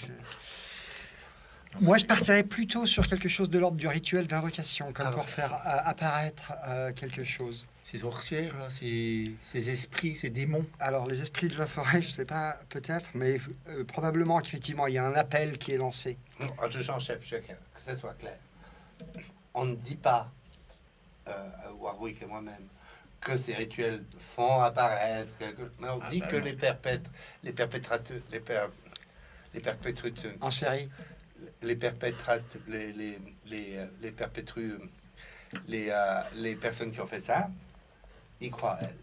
moi, je partirais plutôt sur quelque chose de l'ordre du rituel d'invocation, comme pour faire apparaître quelque chose. Ces sorcières, là, ces esprits, ces démons. Alors, les esprits de la forêt, je sais pas, peut-être, mais probablement qu'effectivement, il y a un appel qui est lancé. Adjudant chef, chacun, que ce soit clair. On ne dit pas, Warwick et moi-même, que ces rituels font apparaître quelque chose. Mais on dit que les perpétrateurs, les perpétrateurs, En série. les perpétrateurs, les perpétrues, les personnes qui ont fait ça, ils croient à elles.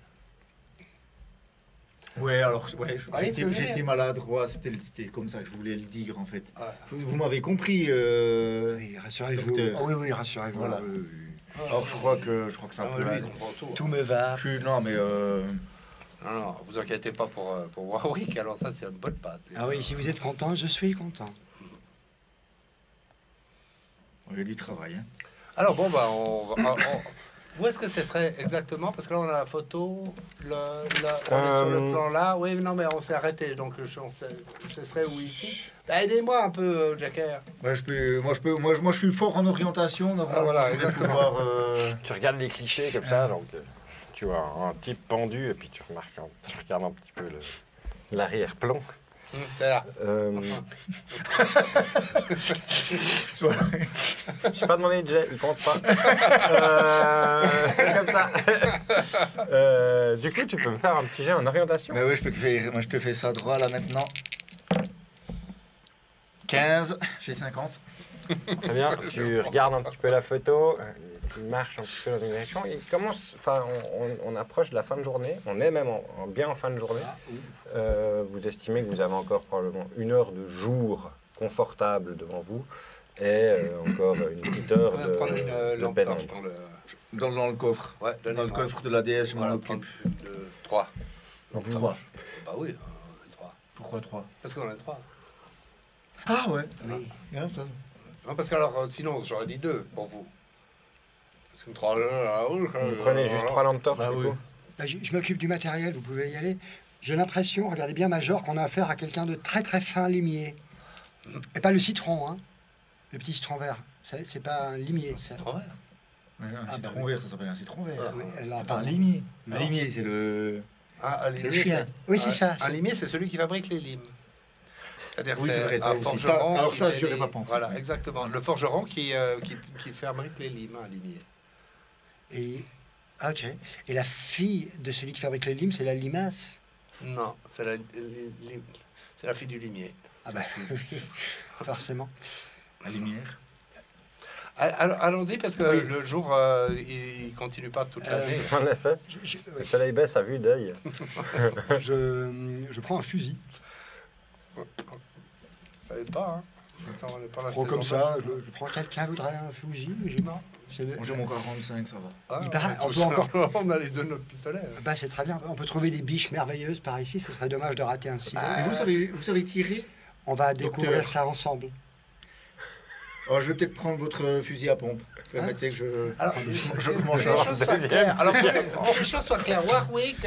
Ouais, alors, ouais, Oui, j'étais maladroit, c'était comme ça que je voulais le dire, en fait. Ouais. Vous m'avez compris. Oui, rassurez-vous. docteur. Oh, oui, rassurez-vous. Voilà. Oui, oui. Alors, je crois que c'est un peu... Lui, il comprend tout. Tout me va. Non, mais... Non, vous inquiétez pas pour Warwick, alors ça, c'est une bonne patte. Ah oui, si vous êtes content, je suis content. il y a du travail, hein. Alors bon, bah, où est-ce que ce serait exactement? Parce que là, on a la photo, on est sur le plan là. Oui, non, mais on s'est arrêté, donc ce serait où ici? Bah, aidez-moi un peu, Jacker. Moi, je suis fort en orientation. Donc voilà, je vais exactement. pouvoir, Tu regardes les clichés comme ça, donc tu vois un type pendu et puis tu regardes un petit peu l'arrière-plan. C'est là. Je n'ai pas demandé de jet, il compte pas. C'est comme ça. Du coup, tu peux me faire un petit jet en orientation. Mais oui, je te fais ça droit là maintenant. 15, j'ai 50. Très bien, tu regardes un petit peu la photo, tu marches un petit peu dans une direction. Il commence, enfin, on approche de la fin de journée, on est même bien en fin de journée. Vous estimez que vous avez encore probablement 1 heure de jour confortable devant vous. et encore une petite heure On va prendre une de lampe torche pénombre. dans le... Dans le coffre. Ouais, Dans le donnez-moi. coffre de la déesse, je m'en Voilà, occupe. prendre une de 3. Vous 3. Bah oui, on est 3. Pourquoi 3? Parce qu'on est 3. Ah ouais. Oui. Ouais, ça. Non, parce que alors, sinon, j'aurais dit 2 pour vous. Parce que 3... Vous prenez juste 3 lampes torches, Bah du oui. coup. Bah, je m'occupe du matériel, vous pouvez y aller. J'ai l'impression, regardez bien, Major, qu'on a affaire à quelqu'un de très très fin limier. Et pas le citron, hein. Le petit citron vert. C'est pas un limier. C'est trop vert. Ouais, un Ah, citron bah vert, ça s'appelle un citron vert. Ah, Oui, là, C'est pas un pardon. limier. Non. Un limier, c'est le... Un Le limier, chien. Oui, c'est ça. Un limier, c'est celui qui fabrique les limes. C'est-à-dire Oui, c'est vrai, ça un aussi. forgeron. Ça, alors qui ça, fait je n'aurais les- pas pensé. Voilà, exactement. Le forgeron qui fabrique les limes, un limier. Et, ah, ok. Et la fille de celui qui fabrique les limes, c'est la limace. Non, c'est la fille du limier. Ah bah oui, forcément. La lumière. Allons-y parce que Oui. le jour, il continue pas toute l'année. En effet, le soleil baisse à vue d'œil. Je prends un fusil. Vous savez pas, hein. On est pas la Je prends saison comme de ça. la- Je prends quelqu'un voudrait un fusil, mais j'ai marre. Moi, j'ai mon 45, ça va. Ah, Il paraît- on tous- peut encore- on a les deux de notre pistolet. hein. Bah, c'est très bien. On peut trouver des biches merveilleuses par ici. Ce serait dommage de rater un cible. Ah, Et vous savez tirer? On va découvrir Docteur. ça ensemble. Oh, je vais peut-être prendre votre fusil à pompe. Permettez que je... Alors, je je que mange les un choses soient claires. Alors, que les choses soient claires. Warwick,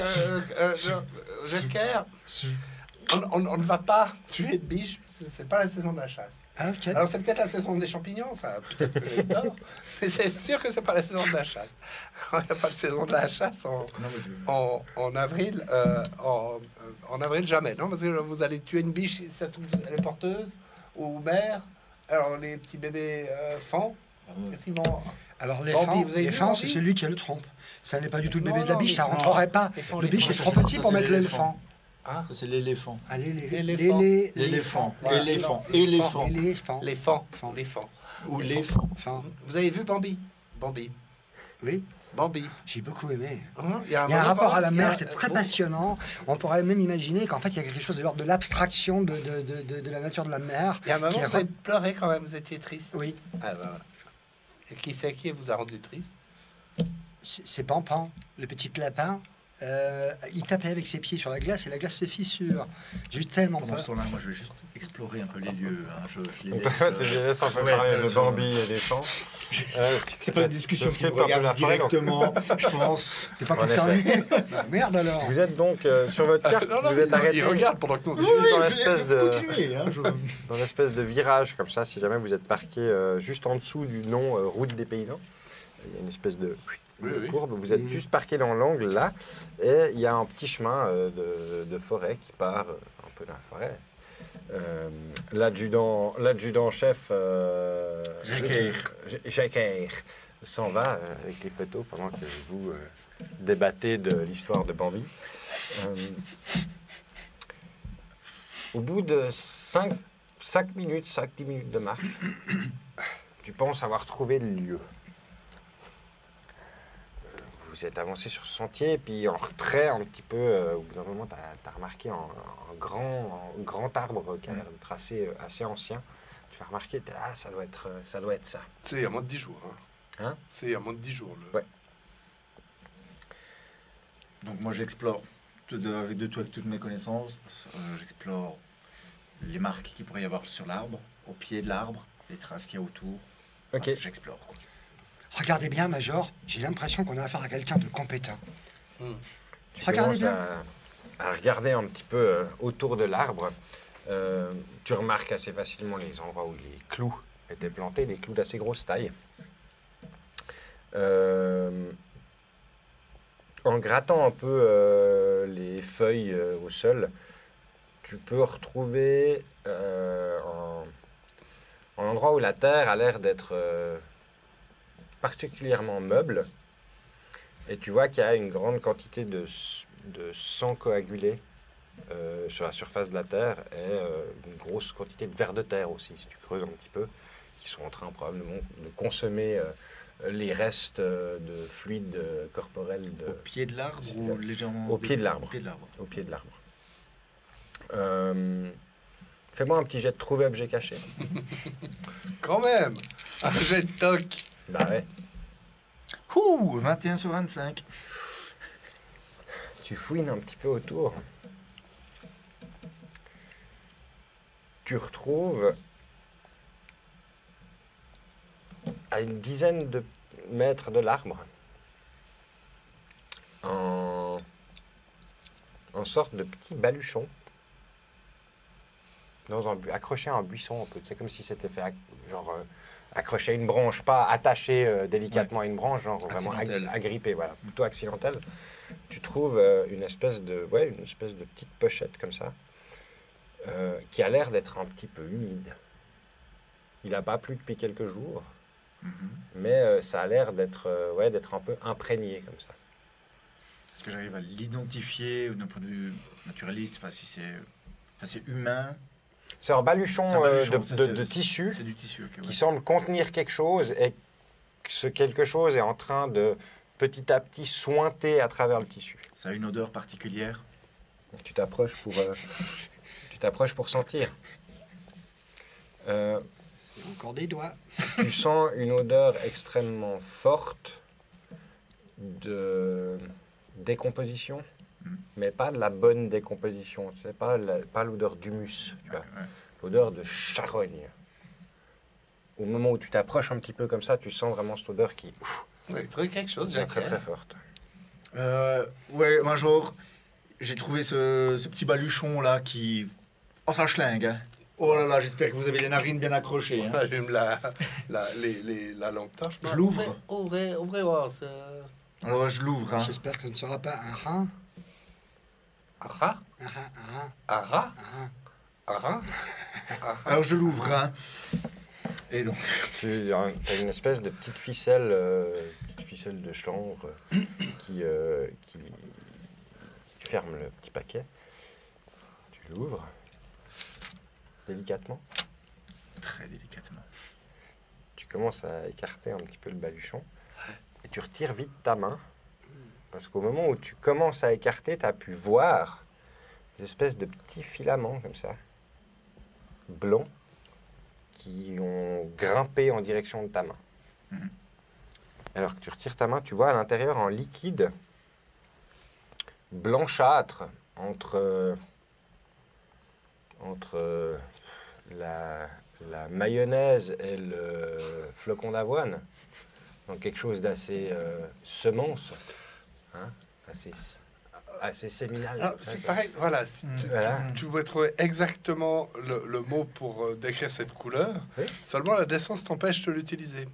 Zeker, on ne va pas tuer de biches. C'est pas la saison de la chasse. Ah, ok. Alors, c'est peut-être la saison des champignons, ça. Peut-être que j'ai tort. Mais c'est sûr que c'est pas la saison de la chasse. Il n'y a pas de saison de la chasse Non, mais je- en avril. En avril, jamais. Non, parce que vous allez tuer une biche, elle est porteuse ou mère. Alors, les petits bébés fans, qu'est-ce qu'ils vont. Alors, Bambi, l'éléphant, vous avez vu l'éléphant, c'est Bambi celui qui a le trompe. Ça n'est pas du tout le bébé Non, de la non, biche, mais ça non. rentrerait pas. Ils font Le les biche est francs. trop petit Ça, pour c'est mettre l'éléphant. Hein Ça, c'est l'éléphant. Allez, L'éléphant. l'éléphant. Voilà. Éléphant. Éléphant. Éléphant. L'éléphant. Les fans. Fan. Les fans. Ou l'éléphant. Enfin, Vous avez vu Bambi? Bambi. oui, Bambi. j'ai beaucoup aimé. Hein, Il y a un moment rapport à la il y a- mer qui est très bon, passionnant. On pourrait même imaginer qu'en fait, il y a quelque chose de l'ordre de l'abstraction de la nature de la mer. Il y a un moment qui est où vous avez pleuré quand même, vous étiez triste. Oui, Ah, bah, voilà. Et qui c'est qui vous a rendu triste? c'est Pampan, le petit lapin. Il tapait avec ses pieds sur la glace et la glace se fissure. J'ai eu tellement Pendant ce peur. temps-là, moi, je vais juste explorer un peu les lieux. Hein. Je les On laisse... peut je laisse un peu Ouais, parler de je- Bambi et des champs. C'est pas une discussion je qui vous scripte un peu la regarde forêt, donc. directement, je pense. T'es pas En concerné. Ah, merde alors. Vous êtes donc sur votre carte, vous êtes arrêté il regarde pendant que nous. juste dans l'espèce de Continuez, hein, dans l'espèce de virage comme ça. Si jamais vous êtes parqué juste en dessous du nom route des paysans, il y a une espèce de Oui, oui. courbe. Vous êtes juste parqué dans l'angle là, et il y a un petit chemin de forêt qui part un peu dans la forêt. L'adjudant-chef Jacquer s'en va avec les photos pendant que vous débattez de l'histoire de Bambi. Au bout de 5 minutes, 5-10 minutes de marche, tu penses avoir trouvé le lieu. Vous êtes avancé sur ce sentier, et puis en retrait un petit peu, au bout d'un moment, tu as remarqué un grand arbre qui a l'air d'être assez ancien. Tu as remarqué, t'es là, ah, ça doit être ça. C'est il y a moins de 10 jours. Hein. Hein? C'est il y a moins de 10 jours. Ouais. Donc moi j'explore avec toutes mes connaissances, j'explore les marques qu'il pourrait y avoir sur l'arbre, au pied de l'arbre, les traces qu'il y a autour. Ok. Enfin, j'explore. Quoi. Regardez bien, Major. J'ai l'impression qu'on a affaire à quelqu'un de compétent. Tu Regardez commences à regarder un petit peu autour de l'arbre. Tu remarques assez facilement les endroits où les clous étaient plantés, des clous d'assez grosse taille. En grattant un peu les feuilles au sol, tu peux retrouver un endroit où la terre a l'air d'être particulièrement meuble. Et tu vois qu'il y a une grande quantité de sang coagulé sur la surface de la terre et une grosse quantité de vers de terre aussi, si tu creuses un petit peu, qui sont en train probablement de consommer les restes de fluide corporel Au pied de l'arbre ou légèrement... Au pied de l'arbre. Au pied de l'arbre. au pied de l'arbre. Fais-moi un petit jet de trouver objet caché. Quand même. Un jet de toc. Bah ouais. Ouh, 21 sur 25. Tu fouines un petit peu autour. Tu retrouves à une dizaine de mètres de l'arbre en sorte de petit baluchon accroché à un buisson un peu. C'est comme si c'était fait accroché à une branche, pas attaché délicatement à une branche, genre vraiment Accidentel. agrippé, voilà, plutôt accidentel. Tu trouves une espèce de petite pochette comme ça qui a l'air d'être un petit peu humide. Il n'a pas plu depuis quelques jours, mais ça a l'air d'être un peu imprégné comme ça. Est-ce que j'arrive à l'identifier d'un point de vue naturaliste, enfin, si c'est humain? C'est un baluchon, C'est un baluchon, ça, de tissu C'est du tissu, ok. qui Ouais. semble contenir quelque chose et que ce quelque chose est en train de petit à petit sointer à travers le tissu. Ça a une odeur particulière. Tu t'approches pour sentir. C'est encore des doigts. Tu sens une odeur extrêmement forte de décomposition, mais pas de la bonne décomposition. C'est pas l'odeur d'humus, tu vois. Ouais. L'odeur de charogne. Au moment où tu t'approches un petit peu comme ça, tu sens vraiment cette odeur qui Oui, trouvé quelque chose, est Jacques. très très forte. Ouais, Major, j'ai trouvé ce petit baluchon là qui. Oh, ça schlingue, hein. Oh là là, j'espère que vous avez les narines bien accrochées. Hein. Allume la lampe torche. Je l'ouvre. Ouvrez voir. Alors je l'ouvre. Hein. J'espère que ce ne sera pas un rat. Un rat? Un rat, un rat, Un rat? un rat. Un rat? Un rat? Alors je l'ouvre. Hein. Et donc. Tu as une espèce de petite ficelle de chanvre qui ferme le petit paquet. Tu l'ouvres délicatement. Très délicatement. Tu commences à écarter un petit peu le baluchon et tu retires vite ta main parce qu'au moment où tu commences à écarter, tu as pu voir des espèces de petits filaments comme ça, blonds, qui ont grimpé en direction de ta main. Alors que tu retires ta main, tu vois à l'intérieur un liquide blanchâtre entre la mayonnaise et le flocon d'avoine. Donc quelque chose d'assez semence, hein, assez séminal. Alors, c'est pareil, voilà. Si Voilà. tu pourrais trouver exactement le mot pour décrire cette couleur. Oui. Seulement, la décence t'empêche de l'utiliser.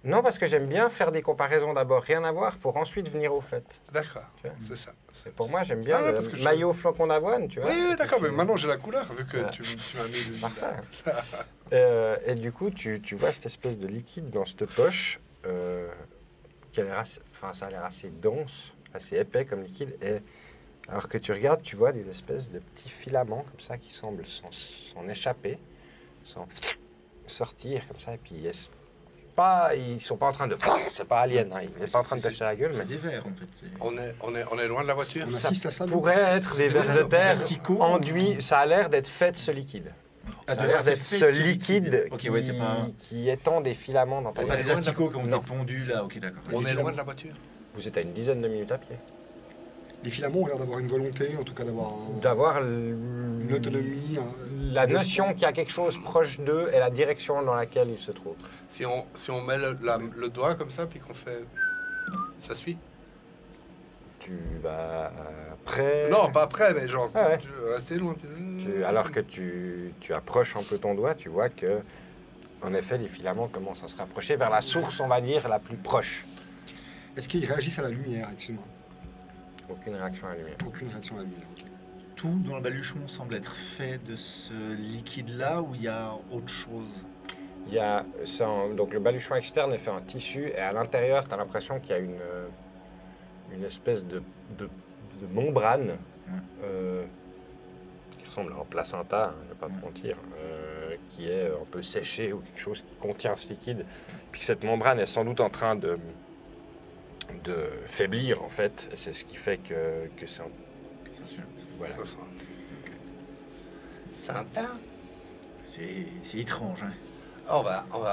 Non, parce que j'aime bien faire des comparaisons d'abord, rien à voir, pour ensuite venir au fait. D'accord, Tu vois. c'est ça. Et pour moi, j'aime bien Ah, le parce que je- maillot flocon d'avoine, tu vois. Oui, d'accord, mais maintenant j'ai la couleur, vu que Voilà. tu m'as mis le... Parfait. Et du coup, tu vois cette espèce de liquide dans cette poche, qui a l'air ça a l'air assez dense, assez épais comme liquide. Et alors que tu regardes, tu vois des espèces de petits filaments comme ça qui semblent s'en échapper, s'en sortir comme ça. Et puis ils sont pas en train de... C'est pas alien, hein, il n'est pas en train de tâcher la gueule, mais C'est des vers en fait. c'est- On est loin de la voiture. On ça assiste à ça. nous. pourrait être des vers de terre Plastico. enduits. Ça a l'air d'être fait de ce liquide. Ah, Ça a l'air c'est d'être fait ce de liquide Ok, qui, ouais, c'est pas. qui étend des filaments dans ta C'est pas tête. des asticots qui ont Non. été pondus là. Ok, d'accord. On est Évidemment. loin de la voiture. Vous êtes à une dizaine de minutes à pied. Les filaments ont l'air d'avoir une volonté, en tout cas d'avoir D'avoir une autonomie. la notion qu'il y a quelque chose proche d'eux et la direction dans laquelle ils se trouvent. Si on met le doigt comme ça, puis qu'on fait... Ça suit? Tu vas près. Non, pas après, mais genre, Ah ouais. tu veux rester loin. Alors que tu approches un peu ton doigt, tu vois que, en effet, les filaments commencent à se rapprocher vers la source, on va dire, la plus proche. Est-ce qu'ils réagissent à la lumière, excuse-moi? Aucune réaction à la lumière. Aucune réaction à la lumière. Ok. Tout dans le baluchon semble être fait de ce liquide-là ou il y a autre chose? Il y a donc le baluchon externe est fait en tissu et à l'intérieur, tu as l'impression qu'il y a une espèce de membrane qui ressemble à un placenta, hein, je ne vais pas te mentir, qui est un peu séchée ou quelque chose qui contient ce liquide. Puis que cette membrane est sans doute en train de faiblir en fait. Et c'est ce qui fait que c'est un... Que ça suinte. Voilà. Sympa. C'est étrange. Hein. On va Alors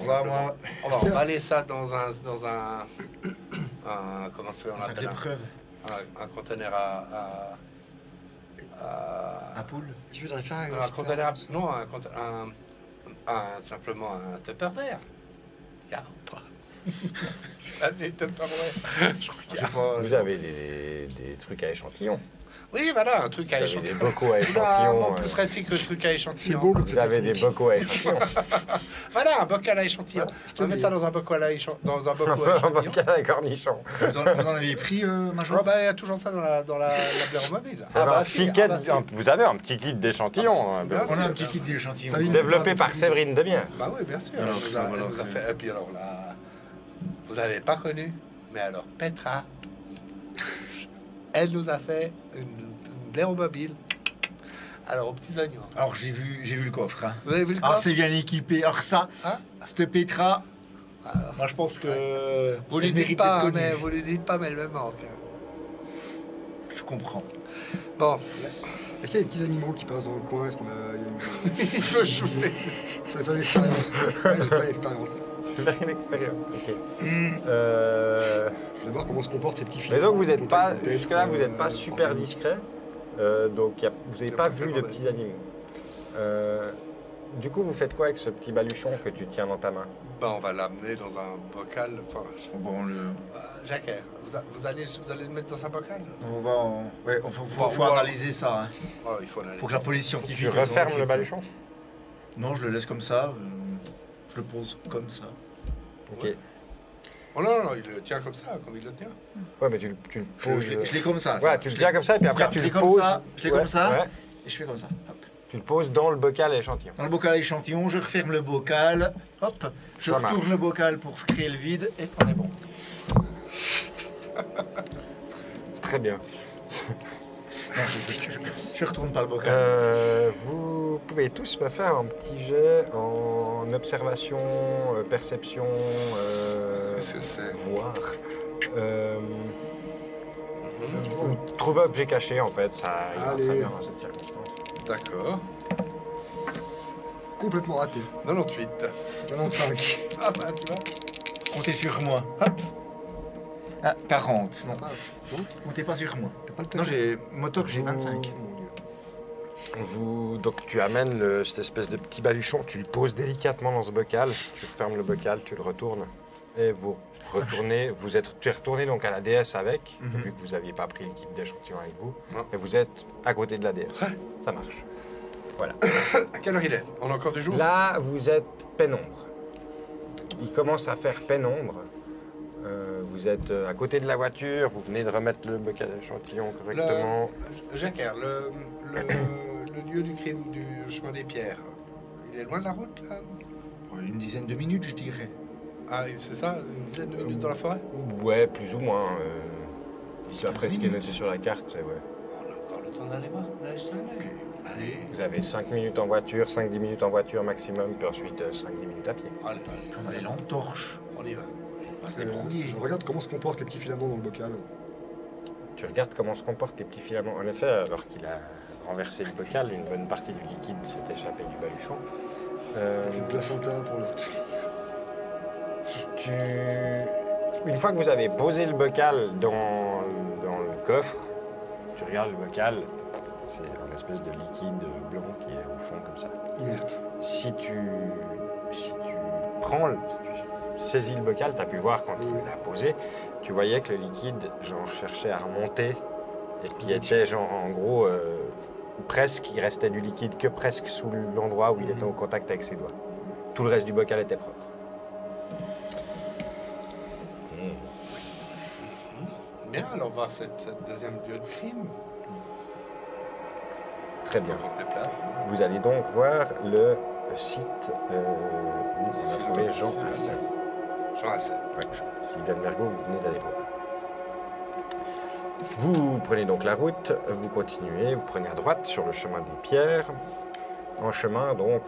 là, moi, on va emballer ça dans un comment ça on un sac appelle d'épreuve. un conteneur À poule. Je voudrais faire un conteneur non simplement un Tupperware. Il y a pas. Des Tupperware. Je crois qu'il y a. Vous avez des trucs à échantillons. Oui, voilà, un truc à Vous avez échantillon. des bocaux à Non, échantillons. plus précis que le truc à échantillon. C'est beau, mais Vous avez des bocaux à échantillons. Voilà, un bocal à échantillon. On va mettre ça dans un bocal à échantillon. Dans un bocal à Un échantillon. bocal à cornichons. Vous en avez pris, Major? Oh, bah, il y a toujours ça dans la bléromobile. Vous avez un si, petit kit- si. vous avez un petit kit d'échantillons. hein, Bien On a sûr. un petit kit d'échantillon. Ça vient Développé par Séverine Demière. Bah oui, bien sûr. Alors, Elle nous ça, a- elle alors, nous a fait. Et puis alors là, vous l'avez pas connue, mais alors Petra, elle nous a fait une bléromobile. Alors aux petits oignons. Alors j'ai vu le coffre. Hein. Vous avez vu le Alors coffre? c'est bien équipé. Alors ça, Hein? cette Petra, Alors, moi je pense que... vous lui elle dites mérite pas, d'être mais connue. vous lui dites pas, mais elle me manque. Hein. Je comprends. Bon, Est-ce qu'il y a des petits animaux qui passent dans le coin? Est-ce qu'on a... il veut shooter. Ça va faire une expérience. Ouais, je vais faire une expérience. Faire une expérience. Ok. Je vais voir comment se comportent ces petits filets. Mais donc vous n'êtes pas, Peut-être, jusque-là, vous n'êtes pas super organique. discret. Donc vous n'avez pas vu de petits animaux. Du coup, vous faites quoi avec ce petit baluchon que tu tiens dans ta main? Ben, on va l'amener dans un bocal. Enfin, Bon, Jacques, vous allez le mettre dans un bocal? on va... Ouais, faut Bon, analyser ça. Hein. Oh, il faut l'analyser. Faut que la police scientifique... Tu refermes le baluchon? Non, je le laisse comme ça. Je le pose comme ça. Ok. Oh non, non, il le tient comme ça, comme il le tient. Ouais, mais tu le poses. Je l'ai comme ça. Ouais, tu le tiens comme ça et puis après Regarde, tu je le l'ai comme poses. ça, je l'ai Ouais, comme ça. ouais. Et je fais comme ça. Hop. Tu le poses dans le bocal à échantillon. Dans le bocal à échantillon, je referme le bocal. Hop. Je Ça retourne marche. le bocal pour créer le vide et on est bon. Très bien. Non, je retourne pas le bocal. Vous pouvez tous me faire un petit jet en observation, perception, Qu'est-ce que c'est? voir. Ou trouver objet caché en fait, ça ira Allez. très bien dans cette circonstance. D'accord. Complètement raté. 98. 95. Ah bah, tu vois. Comptez sur moi. Hop. Ah, 40. Non, Mince. Non, comptez pas sur moi. t'as pas le temps. Non, j'ai motoc, j'ai 25. Mon Dieu. Donc tu amènes cette espèce de petit baluchon, tu le poses délicatement dans ce bocal, tu fermes le bocal, tu le retournes et vous retournez, tu es retourné donc à la déesse avec, Mhm. vu que vous n'aviez pas pris le kit d'échantillon avec vous, Non. et vous êtes à côté de la déesse. Ça marche. Voilà. À quelle heure il est? On a encore du jour? Là, vous êtes pénombre. Il commence à faire pénombre. Vous êtes à côté de la voiture, vous venez de remettre le bocal d'échantillon correctement. Jacques, le lieu du crime du chemin des pierres, il est loin de la route là? Une dizaine de minutes, je dirais. Ah, c'est ça? Une dizaine de minutes dans la forêt? Ouais, plus ou moins. C'est 15 après ce qui est minutes. noté sur la carte, c'est ouais. On a encore le temps d'aller voir, d'aller jeter un œil. Allez, Vous avez 5 minutes en voiture, 5-10 minutes en voiture maximum, puis ensuite 5-10 minutes à pied. allez, On a les lampes torches. on y va. C'est brouillé. Je regarde comment se comportent les petits filaments dans le bocal. Tu regardes comment se comportent les petits filaments. En effet, alors qu'il a renversé le bocal, une bonne partie du liquide s'est échappée du baluchon. Une placenta pour l'autre. Une fois que vous avez posé le bocal dans le coffre, tu regardes le bocal, c'est un espèce de liquide blanc qui est au fond comme ça. Inerte. Si tu saisis le bocal, tu as pu voir quand il l'a posé, tu voyais que le liquide genre cherchait à remonter et puis était genre en gros presque, il restait du liquide que presque sous l'endroit où il était en contact avec ses doigts. Tout le reste du bocal était propre. Bien, allons voir cette deuxième lieu de crime. Très bien. On se déplace. Vous allez donc voir le site où on a trouvé Jean Hassan. Jean Hassan. Ouais, Sylvain Mergot, vous venez d'aller voir. Vous prenez donc la route, vous continuez, vous prenez à droite sur le chemin des pierres, un chemin donc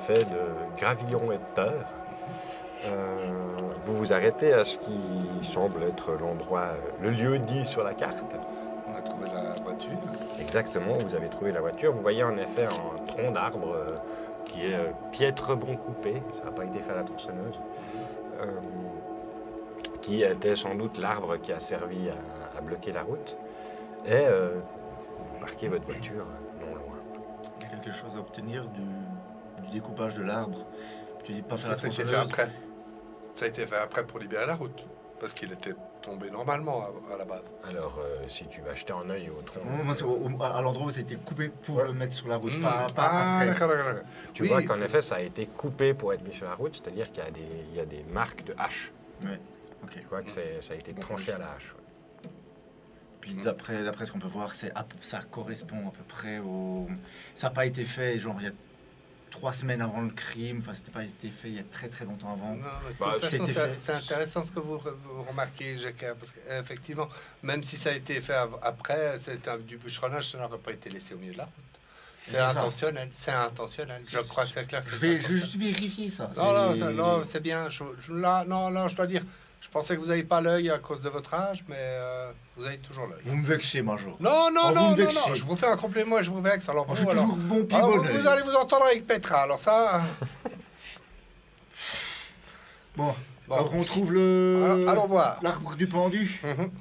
fait de gravillons et de terre. Vous vous arrêtez à ce qui semble être l'endroit, le lieu dit sur la carte. On a trouvé la voiture. Exactement, vous avez trouvé la voiture. Vous voyez en effet un tronc d'arbre qui qui est piètre-bon coupé, ça n'a pas été fait à la tronçonneuse, qui était sans doute l'arbre qui a servi à bloquer la route. Et vous parquez votre voiture non loin. Il y a quelque chose à obtenir du découpage de l'arbre. Tu dis pas faire la Ça a été fait tronçonneuse. après. Ça a été fait après pour libérer la route. Parce qu'il était tombé normalement à la base. Alors, si tu vas jeter un œil au tronc, Non, moi, c'est à l'endroit où ça a été coupé pour le mettre sur la route, Mmh. pas Ah, après. d'accord, d'accord. tu Oui. vois qu'en effet, ça a été coupé pour être mis sur la route, c'est-à-dire qu'il y a des marques de hache. Ouais. Ok. Tu vois que ça a été tranché à la hache. Ouais. Puis d'après ce qu'on peut voir, ça correspond à peu près au. Ça n'a pas été fait genre il y a 3 semaines avant le crime. Enfin, c'était pas été fait il y a très très longtemps avant. Non, mais de Bah, toute façon, c'était fait. c'est intéressant ce que vous remarquez, Jacques, parce qu'effectivement, même si ça a été fait après, c'était du bûcheronnage, ça n'aurait pas été laissé au milieu de la route. C'est C'est ça. intentionnel, c'est intentionnel. Je crois que c'est clair. que Je c'est vais intentionnel. juste vérifier ça. Non, c'est bien. Là, je dois dire, je pensais que vous n'avez pas l'œil à cause de votre âge, mais vous avez toujours l'œil. Vous me vexez, Major. Non, Oh, vous me non, vexez. je vous fais un compliment et je vous vexe. Alors, Moi, vous, je suis toujours bon pis alors, bon vous œil. allez vous entendre avec Petra. Alors ça, Bon, bon. alors on trouve le. Allons voir. L'arbre du pendu. Mhm.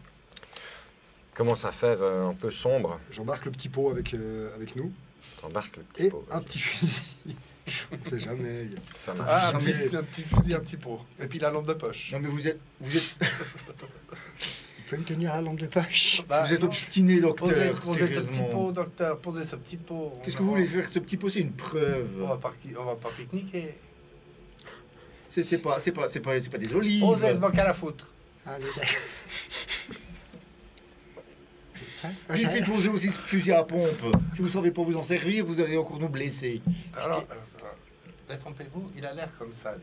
Commence à faire un peu sombre. J'embarque le petit pot avec nous T'embarques le petit et pot. un petit fusil. On sait jamais. Ça marche. Ah, Jamais. un petit fusil, un petit pot. Et puis la lampe de poche. Non mais vous êtes Vous pouvez me tenir la lampe de poche? Bah, vous êtes non. obstiné, docteur. Posez ce petit sérieusement. pot, docteur. Posez ce petit pot. Qu'est-ce que vous voulez faire? Ce petit pot, c'est une preuve. On va pas pique-niquer. C'est pas des olives. Posez ce bocal à foutre. Allez, Puis posez aussi ce fusil à pompe. Si vous savez pas vous en servir, vous allez encore nous blesser. Alors, détrompez-vous, il a l'air comme ça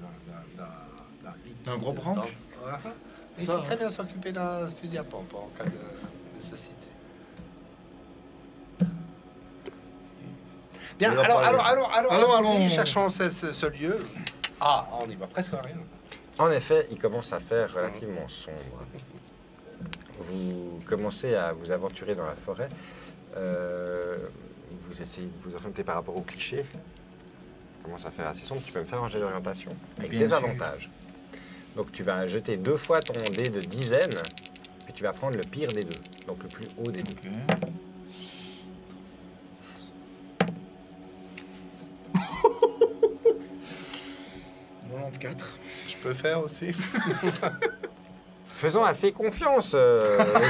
D'un gros branque. Il Ça, sait très bien s'occuper d'un fusil à pompe en cas de nécessité. Bien, Allons. cherchons ce lieu. Ah, on n'y voit presque rien. En effet, il commence à faire relativement sombre. Vous commencez à vous aventurer dans la forêt. Vous essayez de vous orienter par rapport au cliché. Ça commence à faire assez sombre. Tu peux me faire un jet d'orientation avec Bien des sûr. avantages. Donc tu vas jeter 2 fois ton dé de dizaine, puis tu vas prendre le pire des deux, donc le plus haut des deux. Ok. Je peux faire aussi. Faisons assez confiance au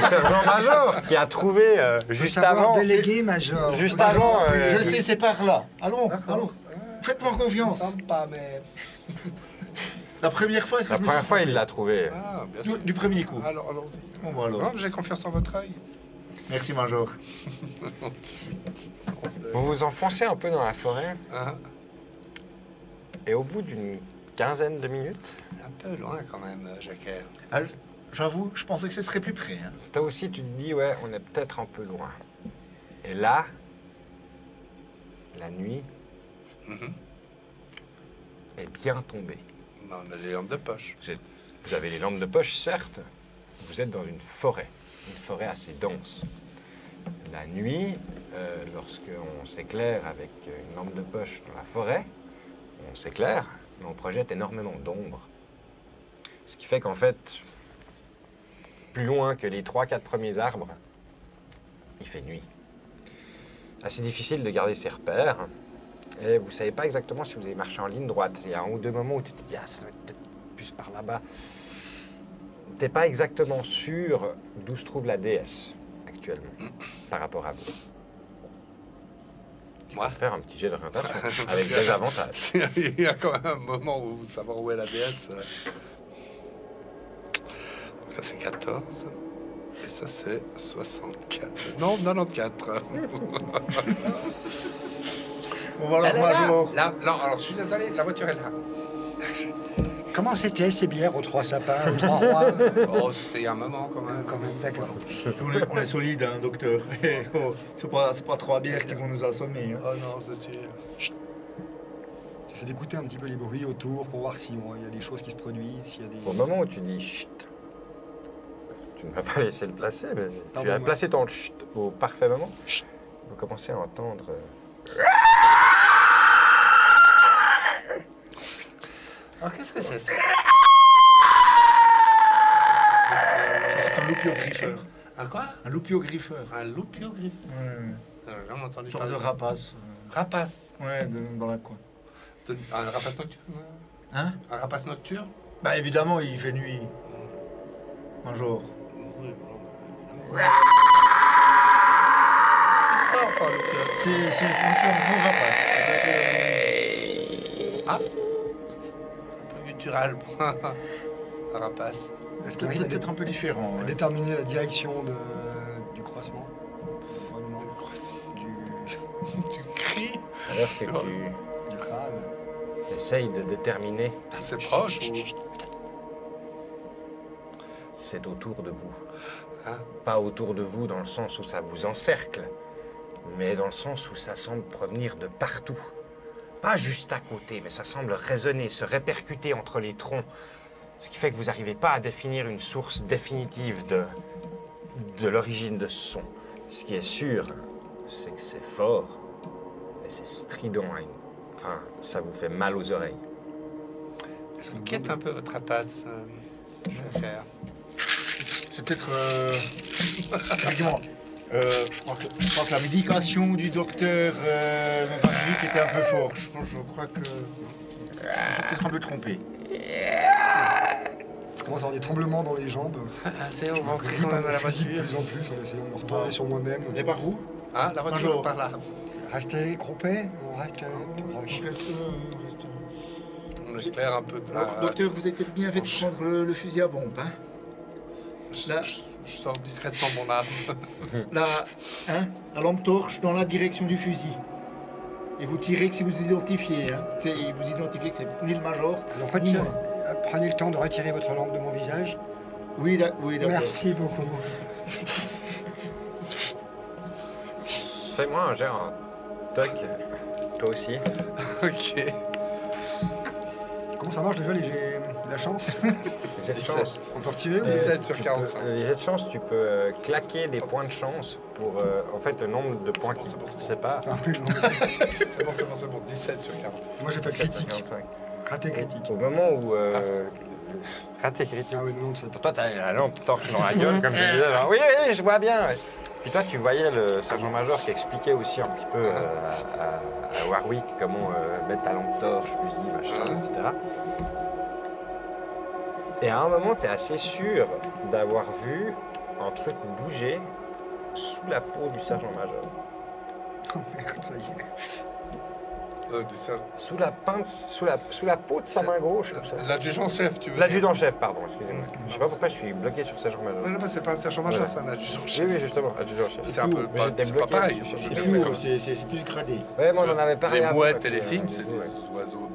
sergent-major qui a trouvé juste avant. délégué, Major. Juste Faut avant, savoir Je déléguer. sais, c'est par là. Allons, D'accord. allons. Faites-moi confiance. Ça me semble pas, mais. La première fois, est-ce que La je me première suis fois, il trompé l'a trouvé. Ah, bien du, sûr. du premier coup. Alors, allons-y. Bon, bah alors. Non, j'ai confiance en votre œil. Merci, Major. Vous vous enfoncez un peu dans la forêt, Ah, et au bout d'une quinzaine de minutes, c'est un peu loin quand même, Jacques. Ah, j'avoue, je pensais que ce serait plus près. Hein. toi aussi, tu te dis, ouais, on est peut-être un peu loin. Et là, la nuit Mhm. est bien tombée. Non, on a les lampes de poche. Vous avez les lampes de poche, certes. Vous êtes dans une forêt assez dense. La nuit, lorsqu'on s'éclaire avec une lampe de poche dans la forêt, on s'éclaire, mais on projette énormément d'ombre. Ce qui fait qu'en fait, plus loin que les 3-4 premiers arbres, il fait nuit. Assez difficile de garder ses repères. Et vous ne savez pas exactement si vous avez marché en ligne droite. Il y a un ou deux moments où tu te dis, ah, ça doit être peut-être plus par là-bas. Tu n'es pas exactement sûr d'où se trouve la déesse actuellement, par rapport à vous. Tu Ouais. peux faire un petit jet d'orientation avec des avantages. Il y a quand même un moment où vous savez où est la déesse. Donc ça c'est 14. Et ça c'est 64. Non, 94. Bon, bah alors, Major. Là, non, alors je suis désolé, la voiture est là. Comment c'était ces bières aux 3 sapins, aux 3 rois? Oh, c'était il y a un moment quand même. Quand même, d'accord. On est solide, hein, docteur. Oh, c'est pas 3 bières qui vont nous assommer. Hein. Oh non, c'est sûr. J'essaie d'écouter un petit peu les bruits autour pour voir s'il y a des choses qui se produisent, s'il y a des... Au moment où tu dis chut, tu ne m'as pas laissé le placer, mais tu as Pardon-moi. placé ton chut au parfait moment. Vous commencez à entendre Alors, qu'est-ce que c'est ça? C'est un loupio-griffeur. Un quoi? Un loupio-griffeur. Un loupio-griffe. Ouais. J'ai jamais entendu Une sorte parler de rapace. Rapace. Ouais, dans la coin. Un rapace nocturne? Hein? Un rapace nocturne? Bah évidemment, il fait nuit. Un jour. Oui, bon, évidemment. Ah, pas le pire. C'est un gros rapace. Ah, un peu guttural pour un rapace. Est-ce C'est qu'il arrive peut-être un peu différent. à Ouais. déterminer la direction du croissement? Vraiment, Tu cries? Alors que tu du crâne. essayes de déterminer, C'est proche ou... c'est autour de vous. Hein? Pas autour de vous dans le sens où ça vous encercle, mais dans le sens où ça semble provenir de partout. Pas juste à côté, mais ça semble résonner, se répercuter entre les troncs. Ce qui fait que vous n'arrivez pas à définir une source définitive de l'origine de ce son. Ce qui est sûr, c'est que c'est fort, et c'est strident. Enfin, ça vous fait mal aux oreilles. Est-ce qu'on quête un peu votre rapace, mon cher? C'est peut-être. Effectivement. Je crois que la médication du docteur Vasiliki était un peu fort. Je crois que. Je me suis peut-être un peu trompé. Je commence à avoir des tremblements dans les jambes. Ah, c'est on Je va me entrer grille quand par même à la mon fusil de voiture. plus en plus en essayant de me retourner sur moi-même. Et par où? Ah, la voiture Bonjour. par là. Restez groupés, on reste tout On proche. reste. On éclaire un peu de Alors, docteur, vous avez peut-être bien fait de prendre le fusil à bombe, hein? Là. Je sors discrètement mon arme. La lampe torche dans la direction du fusil. Et vous tirez que si vous identifiez, hein. Vous identifiez que c'est ni le major, Alors, ni moi. prenez le temps de retirer votre lampe de mon visage. Oui, oui, d'accord. Merci beaucoup. Fais-moi un jet en toc, toi aussi. Ok. Comment ça marche déjà les jets de la chance? J'ai de chance. On peut retirer ou- 17 sur tu 45. Les jets de chance, tu peux claquer des points de chance pour... en fait, le nombre de points qui te séparent. Ah oui, non, mais c'est- C'est bon. 17 sur 40. moi j'ai fait 17 sur critique. 45. Raté critique. Au moment où... raté critique. Ah oui, non, c'est Toi, t'as la lampe torche dans la gueule, comme tu disais. Genre, oui, je vois bien. Ouais. Puis toi, tu voyais le sergent-major qui expliquait aussi un petit peu à Warwick comment mettre ta lampe torche, fusil, machin, etc. Et à un moment, tu es assez sûr d'avoir vu un truc bouger sous la peau du sergent-major. Oh merde, ça y est. Sous la peau de sa main gauche, comme ça. L'adjudant-chef, tu veux dire? L'adjudant-chef, pardon, excusez-moi. Je sais pas pourquoi je suis bloqué sur sergent-major. Non, c'est pas un sergent-major, Ouais. c'est un adjudant-chef. Oui, justement, adjudant-chef. C'est un peu Mais pas, j'étais c'est pas bloqué pareil. là-dessus. Je veux C'est dire, c'est plus, comme c'est plus gradé. Ouais, moi j'en avais parlé les avant, mouettes et puis, les cygnes, c'est ouais. des oiseaux.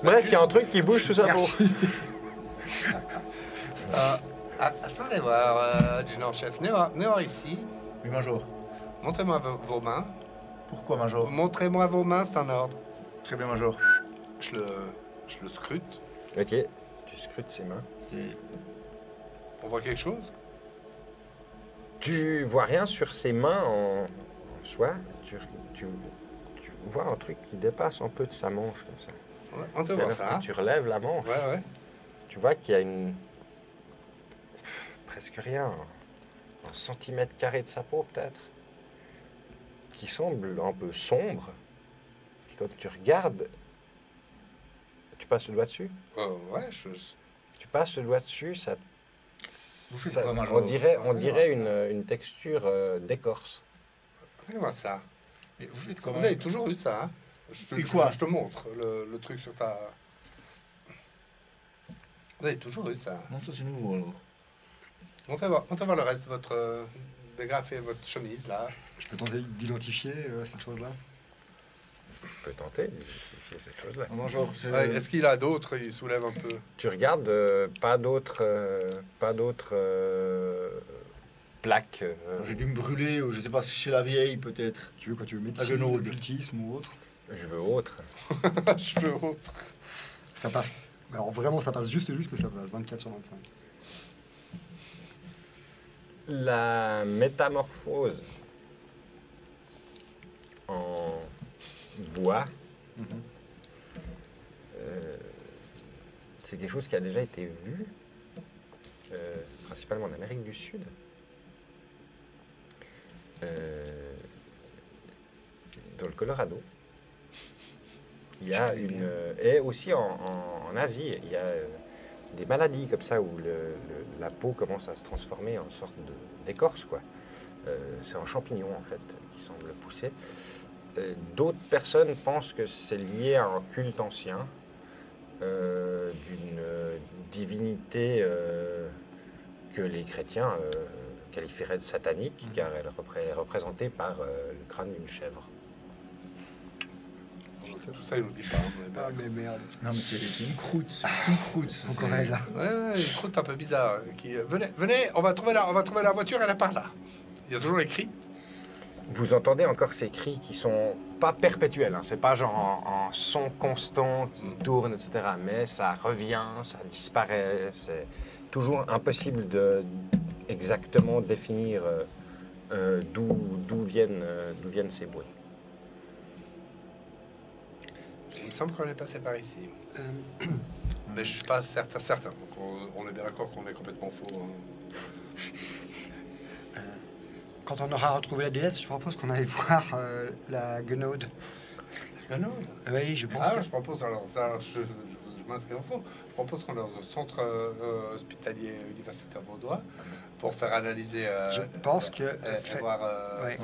Bref, il y a un truc qui bouge sous sa peau. Merci. Attendez voir, adjudant-chef. Venez voir ici. Oui, major. Montrez-moi vos mains. Pourquoi, major? Montrez-moi vos mains, c'est un ordre. Très bien, major. Je le scrute. Ok, tu scrutes ses mains. On voit quelque chose? Tu vois rien sur ses mains en soi. Tu vois un truc qui dépasse un peu de sa manche comme ça. Ouais, on te Et voit alors ça. que Hein? tu relèves la manche. Ouais. Tu vois qu'il y a presque rien, un centimètre carré de sa peau peut-être, qui semble un peu sombre. Puis quand tu regardes, tu passes le doigt dessus. Ouais, Tu passes le doigt dessus, ça, faites quoi, Major? on dirait une texture d'écorce. Regardez-moi ça. Et vous faites comment? Vous avez toujours eu ça, hein? Et quoi? Je te montre le truc sur ta... Vous avez toujours eu ça. Non, ça c'est nouveau alors. Montez voir le reste de votre dégrafé, votre chemise, là. Je peux tenter d'identifier cette chose-là. Tu peux tenter de justifier cette chose-là. Ah, major, c'est. Ouais, est-ce qu'il a d'autres? Il soulève un peu. Tu regardes, pas d'autres plaques. J'ai dû me brûler, ou je sais pas, chez la vieille peut-être. Tu veux quand tu veux Avec médecine, un autre. occultisme ou autre? Je veux autre. Cheveux autres. Ça passe. Alors vraiment, ça passe juste, mais ça passe 24 sur 25. La métamorphose en bois c'est quelque chose qui a déjà été vu, principalement en Amérique du Sud. Dans le Colorado. Il y a une... et aussi en Asie, il y a des maladies comme ça où la peau commence à se transformer en sorte d'écorce, quoi. C'est un champignon, en fait, qui semble pousser. D'autres personnes pensent que c'est lié à un culte ancien d'une divinité que les chrétiens qualifieraient de satanique, car elle est représentée par le crâne d'une chèvre. Tout ça, il nous dit pas. Ah, mais merde. Non, mais c'est une croûte. C'est une croûte. Encore elle, là. Ouais, une croûte un peu bizarre. Venez, on va trouver la voiture, elle est par là. Il y a toujours les cris. Vous entendez encore ces cris qui sont pas perpétuels, hein. C'est pas genre en son constant qui tourne, etc. Mais ça revient, ça disparaît. C'est toujours impossible de exactement définir d'où viennent ces bruits. Il me semble qu'on est passé par ici. Mais je suis pas certain. Donc on est bien d'accord qu'on est complètement faux. Quand on aura retrouvé la déesse, je propose qu'on aille voir la guenaude. La guenaude. Oui, je pense Ah, que... je propose alors je m'inscris au fond. Je propose qu'on aille au centre hospitalier universitaire vaudois pour faire analyser. Je pense que... et voir. ouais.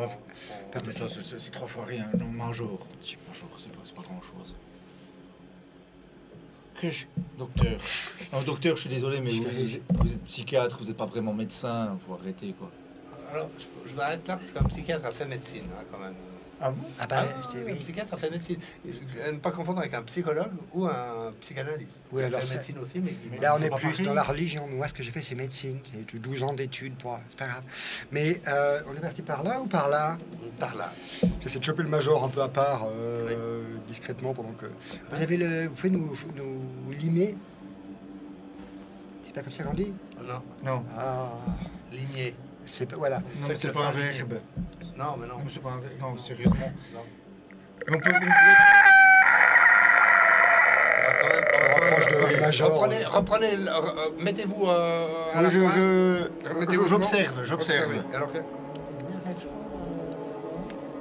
C'est 3 fois rien. Non, Major. C'est pas grand chose. Docteur. Non, docteur, je suis désolé, mais vous êtes psychiatre, vous n'êtes pas vraiment médecin. Faut arrêter, quoi. Alors, je m'arrête là parce qu'un psychiatre a fait médecine, hein, quand même. Ah bon? Ah bah, Un c'est... Oui. psychiatre a fait médecine. Ne pas confondre avec un psychologue ou un psychanalyste. Oui, Il a alors fait ça- médecine aussi, mais Là, on c'est est pas plus pareil. dans la religion. Moi, ce que j'ai fait, c'est médecine. C'est 12 ans d'études. C'est pas grave. Mais on est parti par là ou par là? par là. J'essaie de choper le major un peu à part, Oui. discrètement, pendant que... Vous avez le... Vous pouvez nous limer? C'est pas comme ça qu'on dit? Non, Non. Ah... limier. C'est pas... Voilà. Non, mais c'est le pas un fin ligne. verbe. Non, mais non. Non, mais c'est pas un verbe. Non, sérieusement. Non. On peut... On va rapproche de quand même- Major. Reprenez, mettez-vous à la Oui, fois. Mettez-vous j'observe. Observez. Alors que...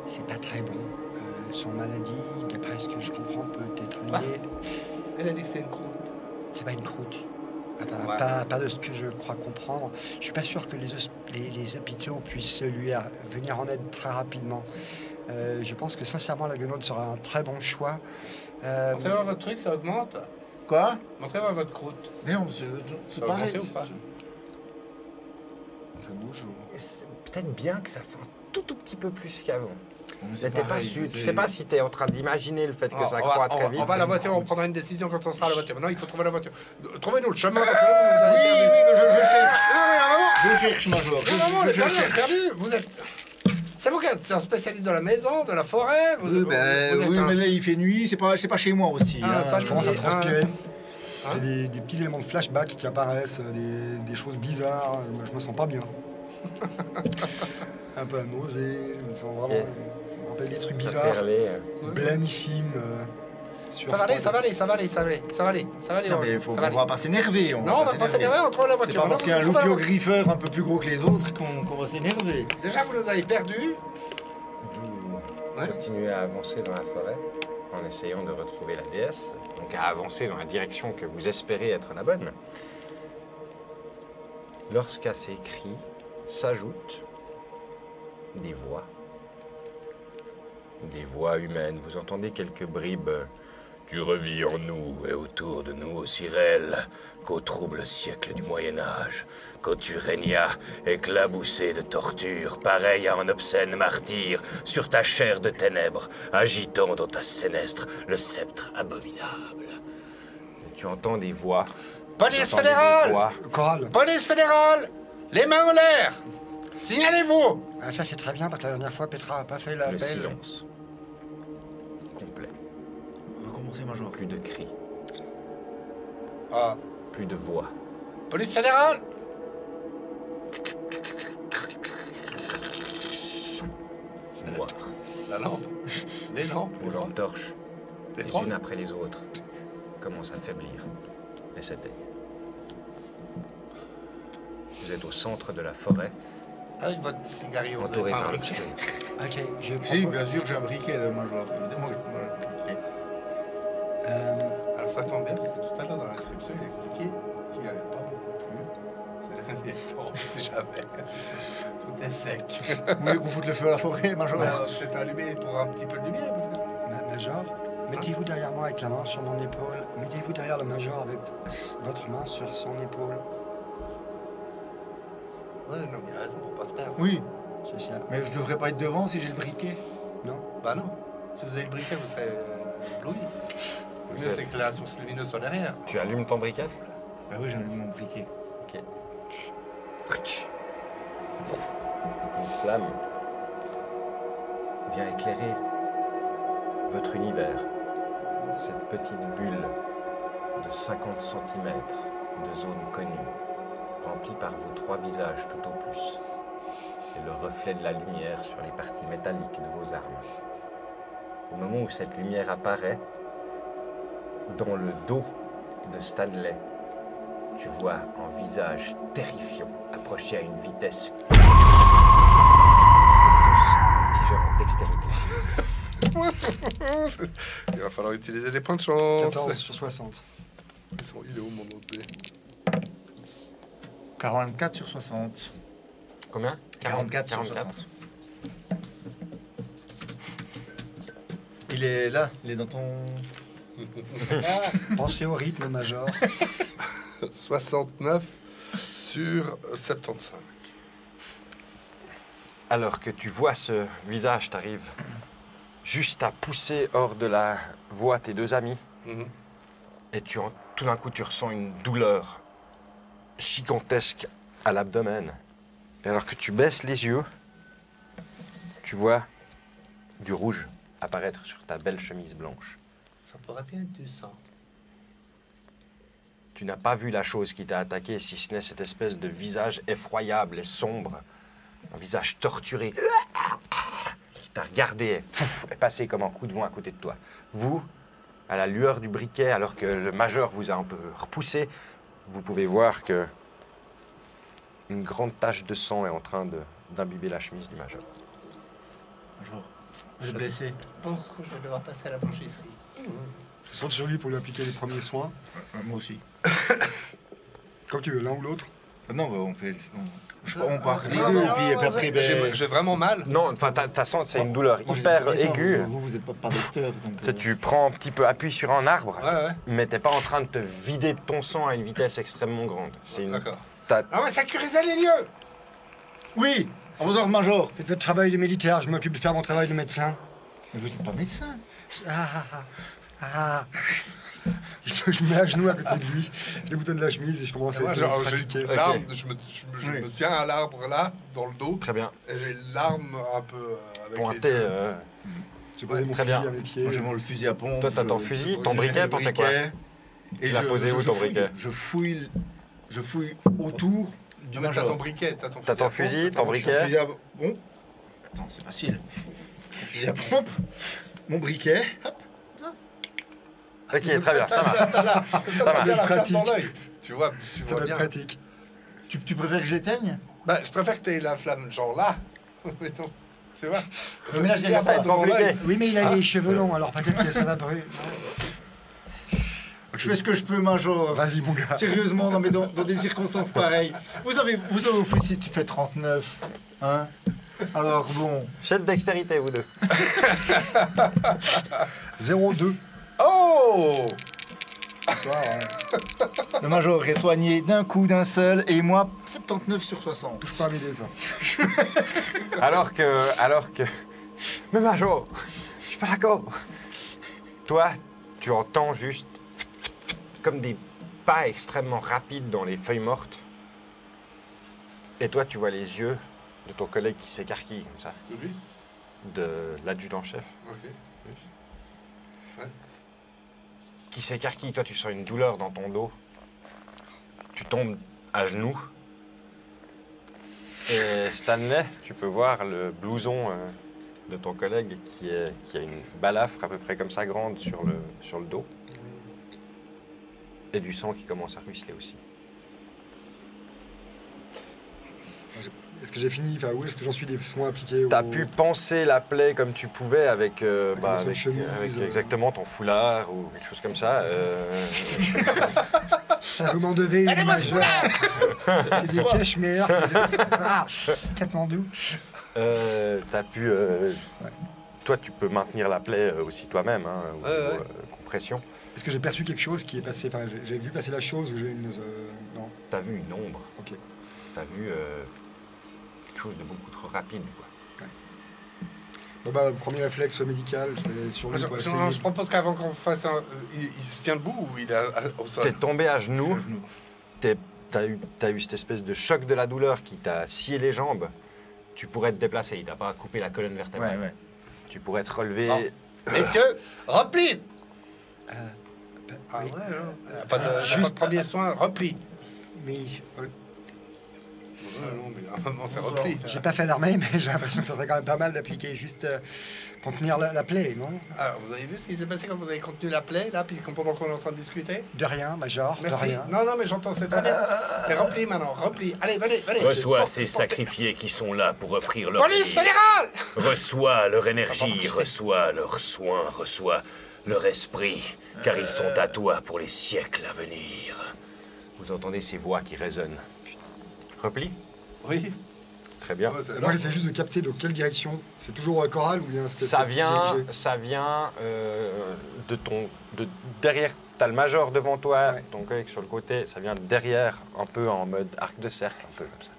C'est pas très bon. Son maladie, d'après ce que je comprends, peut être liée... Elle a dit que c'est une croûte. C'est pas une croûte. Ah bah, Ouais. pas de ce que je crois comprendre. Je suis pas sûr que les hôpitaux puissent lui venir en aide très rapidement. Je pense que sincèrement la guenaude sera un très bon choix. Montrez-moi votre truc, ça augmente. Quoi? Montrez-moi votre croûte. Mais non, c'est Ça va pareil. augmenter ou pas? Ça bouge ou... C'est peut-être bien que ça fait un tout petit peu plus qu'avant. Mais Mais t'es pas sûr. Tu sais pas si t'es en train d'imaginer le fait que ça on croît va, très vite. on va à la voiture, on prendra une décision quand on sera à la voiture. Maintenant, il faut trouver la voiture. Trouvez-nous le chemin. Parce que là, vous avez perdu. je cherche. Non, mais vraiment, Je cherche, Major. vraiment, Je les perdu, cherche. perdu. Vous êtes... C'est vous qui êtes un spécialiste de la maison, de la forêt. Vous, Oui, vous ben, êtes oui, un- mais là, il fait nuit. C'est pas chez moi aussi. Ah, hein. ça, Je commence à Et transpirer. Hein? J'ai des petits éléments de flashback qui apparaissent, des choses bizarres. Moi, je me sens pas bien. Un peu à nausée. Je me sens vraiment... Ok. Je me rappelle des trucs Ça bizarres. perlait. Blêmissime. Ça va aller, ça va aller, ça va aller, ça va aller, ça va aller, ça va aller. Non, mais ça on va aller. va pas s'énerver. Non, on va pas s'énerver, on trouve la C'est voiture. pas parce Non, qu'il y a un on trouve la voiture. loupio-griffeur un peu plus gros que les autres qu'on va s'énerver. Déjà, vous nous avez perdus. Vous Ouais. continuez à avancer dans la forêt en essayant de retrouver la déesse, donc à avancer dans la direction que vous espérez être la bonne. Lorsqu'à ces cris s'ajoutent des voix. Des voix humaines. Vous entendez quelques bribes. Tu revis en nous et autour de nous, Cyril, qu'au trouble siècle du Moyen-Âge, quand tu régnas, éclaboussé de tortures, pareil à un obscène martyr, sur ta chair de ténèbres, agitant dans ta sénestre le sceptre abominable. Et tu entends des voix. Police Vous entendez des fédérale. voix. Coral. Police fédérale. Les mains en l'air. Signalez-vous. Ah, ça, c'est très bien, parce que la dernière fois, Petra a pas fait Le l'appel. silence. Complet. On va commencer, Major. Plus de cris, Ah, plus de voix. police fédérale. Noir. La lampe. Les lampes. Vos lampes torches, Les les trois. unes après les autres, commencent à faiblir. et s'éteignent. Vous êtes au centre de la forêt, Avec votre cigario, vous entouré avez pas par un l'obscur. briquet. Ok, je Si, propose- bien sûr, j'ai un briquet de Major. Évidemment, j'ai un briquet. Alors ça tombe bien, parce que tout à l'heure dans l'inscription, il expliquait qu'il n'y avait pas beaucoup plu. C'est le dernier temps, si jamais. Tout est sec. Vous voulez qu'on foute le feu à la forêt, Major? Peut-être allumer pour un petit peu de lumière, parce que... Major, mettez-vous derrière moi avec la main sur mon épaule. Mettez-vous derrière le Major avec votre main sur son épaule. Ouais, non, il a raison pour pas se perdre. Oui, C'est ça. mais je devrais pas être devant si j'ai le briquet. Non? Bah non. Si vous avez le briquet, vous serez ébloui. Le mieux, êtes- c'est que la source lumineuse soit derrière. Tu allumes ton briquet. Ah oui, j'ai mon briquet. Ok. Une flamme vient éclairer votre univers. Cette petite bulle de 50 cm de zone connue, remplie par vos 3 visages tout au plus, et le reflet de la lumière sur les parties métalliques de vos armes. Au moment où cette lumière apparaît, dans le dos de Stanley, tu vois un visage terrifiant approcher à une vitesse. Faites tous un petit jeu en dextérité. Il va falloir utiliser des points de chance. 14 sur 60. Il est où mon autre dé 44 sur 60. Combien 44 sur 60. Il est là, il est dans ton... Pensez au rythme, Major. 69 sur 75. Alors que tu vois ce visage, t'arrives juste à pousser hors de la voie tes 2 amis, et tout d'un coup tu ressens une douleur gigantesque à l'abdomen. Et alors que tu baisses les yeux, tu vois du rouge apparaître sur ta belle chemise blanche. Ça pourrait bien être du sang. Tu n'as pas vu la chose qui t'a attaqué, si ce n'est cette espèce de visage effroyable et sombre, un visage torturé, qui t'a regardé et est passé comme un coup de vent à côté de toi. Vous, à la lueur du briquet, alors que le major vous a un peu repoussé, vous pouvez voir que une grande tache de sang est en train d'imbiber la chemise du major. Major, vous êtes blessé. Je pense que je vais devoir passer à la blanchisserie. Je saute sur lui pour lui appliquer les premiers soins. Moi aussi. Comme tu veux, l'un ou l'autre. Non, bah, on peut... On part les Non, deux, non, et puis non, après, j'ai vraiment mal. Non, enfin, t'as sens, c'est une douleur Moi, j'ai hyper des connaissances, aiguë. Vous êtes pas docteur, donc... Tu sais, tu prends un petit peu appui sur un arbre, Ouais, ouais. mais t'es pas en train de te vider de ton sang à une vitesse extrêmement grande. C'est une... D'accord. t'as- Ah ouais, sécuriser les lieux. Oui, à vos ordres, Major. Faites votre travail de militaire, je m'occupe de faire mon travail de médecin. Mais vous n'êtes pas médecin. Ah. Je me mets à genoux à côté de lui, je déboutonne la chemise et je commence à Moi, essayer genre, de j'ai pratiquer. une larme, Ok. je Oui. me tiens à l'arbre là, dans le dos, Très bien. et j'ai une larme un peu avec Pointé. les yeux. J'ai posé mon Très fusil bien. à mes pieds. Moi, j'ai mon fusil à pompe. Toi, t'as ton je- fusil, je- ton j'ai briquet, le t'en fais quoi? briquet, Et Tu l'as posé où, ton briquet? Je fouille autour du Non, mais t'as Major. ton briquet, t'as ton fusil. T'as ton à pompe, fusil, t'as ton ton briquet. Mon fusil à... Bon. Attends, c'est facile. Mon fusil à pompe, mon briquet. Hop. Ok, très bien, ça marche. Ça Ça marche. la flamme Pratique. dans l'œil. Tu vois Ça bien. doit être pratique. Tu préfères que j'éteigne? Bah, je préfère que t'aies la flamme, genre là. Mettons. Tu vois? Mais là, je Il y a Ça va pas être devant compliqué. l'œil. Oui, mais il a les cheveux longs, alors peut-être que ça va brûler. Je fais ce que je peux, Major. Vas-y, mon gars. Sérieusement, non, mais dans des circonstances pareilles. Vous avez au fusil, tu fais 39. Hein? Alors bon. Jet de dextérité, vous deux. 0-2. Oh! Le Major est soigné d'un coup, d'un seul, et moi, 79 sur 60. Touche pas à mes dés, toi. Alors que... Mais Major, je suis pas d'accord. Toi, tu entends juste comme des pas extrêmement rapides dans les feuilles mortes. Et toi, tu vois les yeux de ton collègue qui s'écarquille comme ça, Oui. de l'adjudant-chef, Ok. qui s'écarquille. Toi, tu sens une douleur dans ton dos. Tu tombes à genoux. Et Stanley, tu peux voir le blouson de ton collègue qui a une balafre à peu près comme ça grande sur le dos. Et du sang qui commence à ruisseler aussi. Est-ce que j'ai fini? Enfin, où est-ce que j'en suis des soins appliqués T'as au- pu panser la plaie comme tu pouvais avec, une chemise, exactement ton foulard ou quelque chose comme ça. Ça vous m'en devez une majeure. C'est des cachemires. Ah, Katmandou. T'as pu... Toi, tu peux maintenir la plaie aussi toi-même, hein, au niveau, compression. Est-ce que j'ai perçu quelque chose qui est passé? Enfin, j'ai vu passer la chose ou j'ai une... non. T'as vu une ombre. Ok. T'as vu quelque chose de beaucoup trop rapide, quoi. Bon bah, premier réflexe médical, je vais sur lui pour essayer. Je propose qu'avant qu'on fasse il se tient debout ou il est au sol? T'es tombé à genoux. À genoux. T'as eu cette espèce de choc de la douleur qui t'a scié les jambes. Tu pourrais te déplacer. Il t'a pas coupé la colonne vertébrale. ouais. Tu pourrais te relever. Bon. Messieurs, repli. Oui. Pas de premier soin, repli. Mais Non, mais à un moment, c'est repli. j'ai pas fait l'armée, mais j'ai l'impression que ça serait quand même pas mal d'appliquer juste contenir la plaie, non? Alors, vous avez vu ce qui s'est passé quand vous avez contenu la plaie, là, puis pendant qu'on est en train de discuter? De rien, major, de Merci. rien. Non, mais j'entends, c'est très bien. Mais repli maintenant, repli. Allez, venez. Reçois Porte- ces portez- sacrifiés qui sont là pour offrir leur Police vie. fédérale! Reçois leur énergie, reçois leurs soins, reçois leur esprit, car ils sont à toi pour les siècles à venir. Vous entendez ces voix qui résonnent. Repli. Oui. Très bien. Ouais, c'est- Moi, j'essaie juste de capter dans quelle direction. C'est toujours choral ou bien est-ce que Ça c'est vient dirigé? de derrière. T'as le major devant toi, Ouais. ton collègue sur le côté. Ça vient de derrière, un peu en mode arc de cercle, un peu comme ça.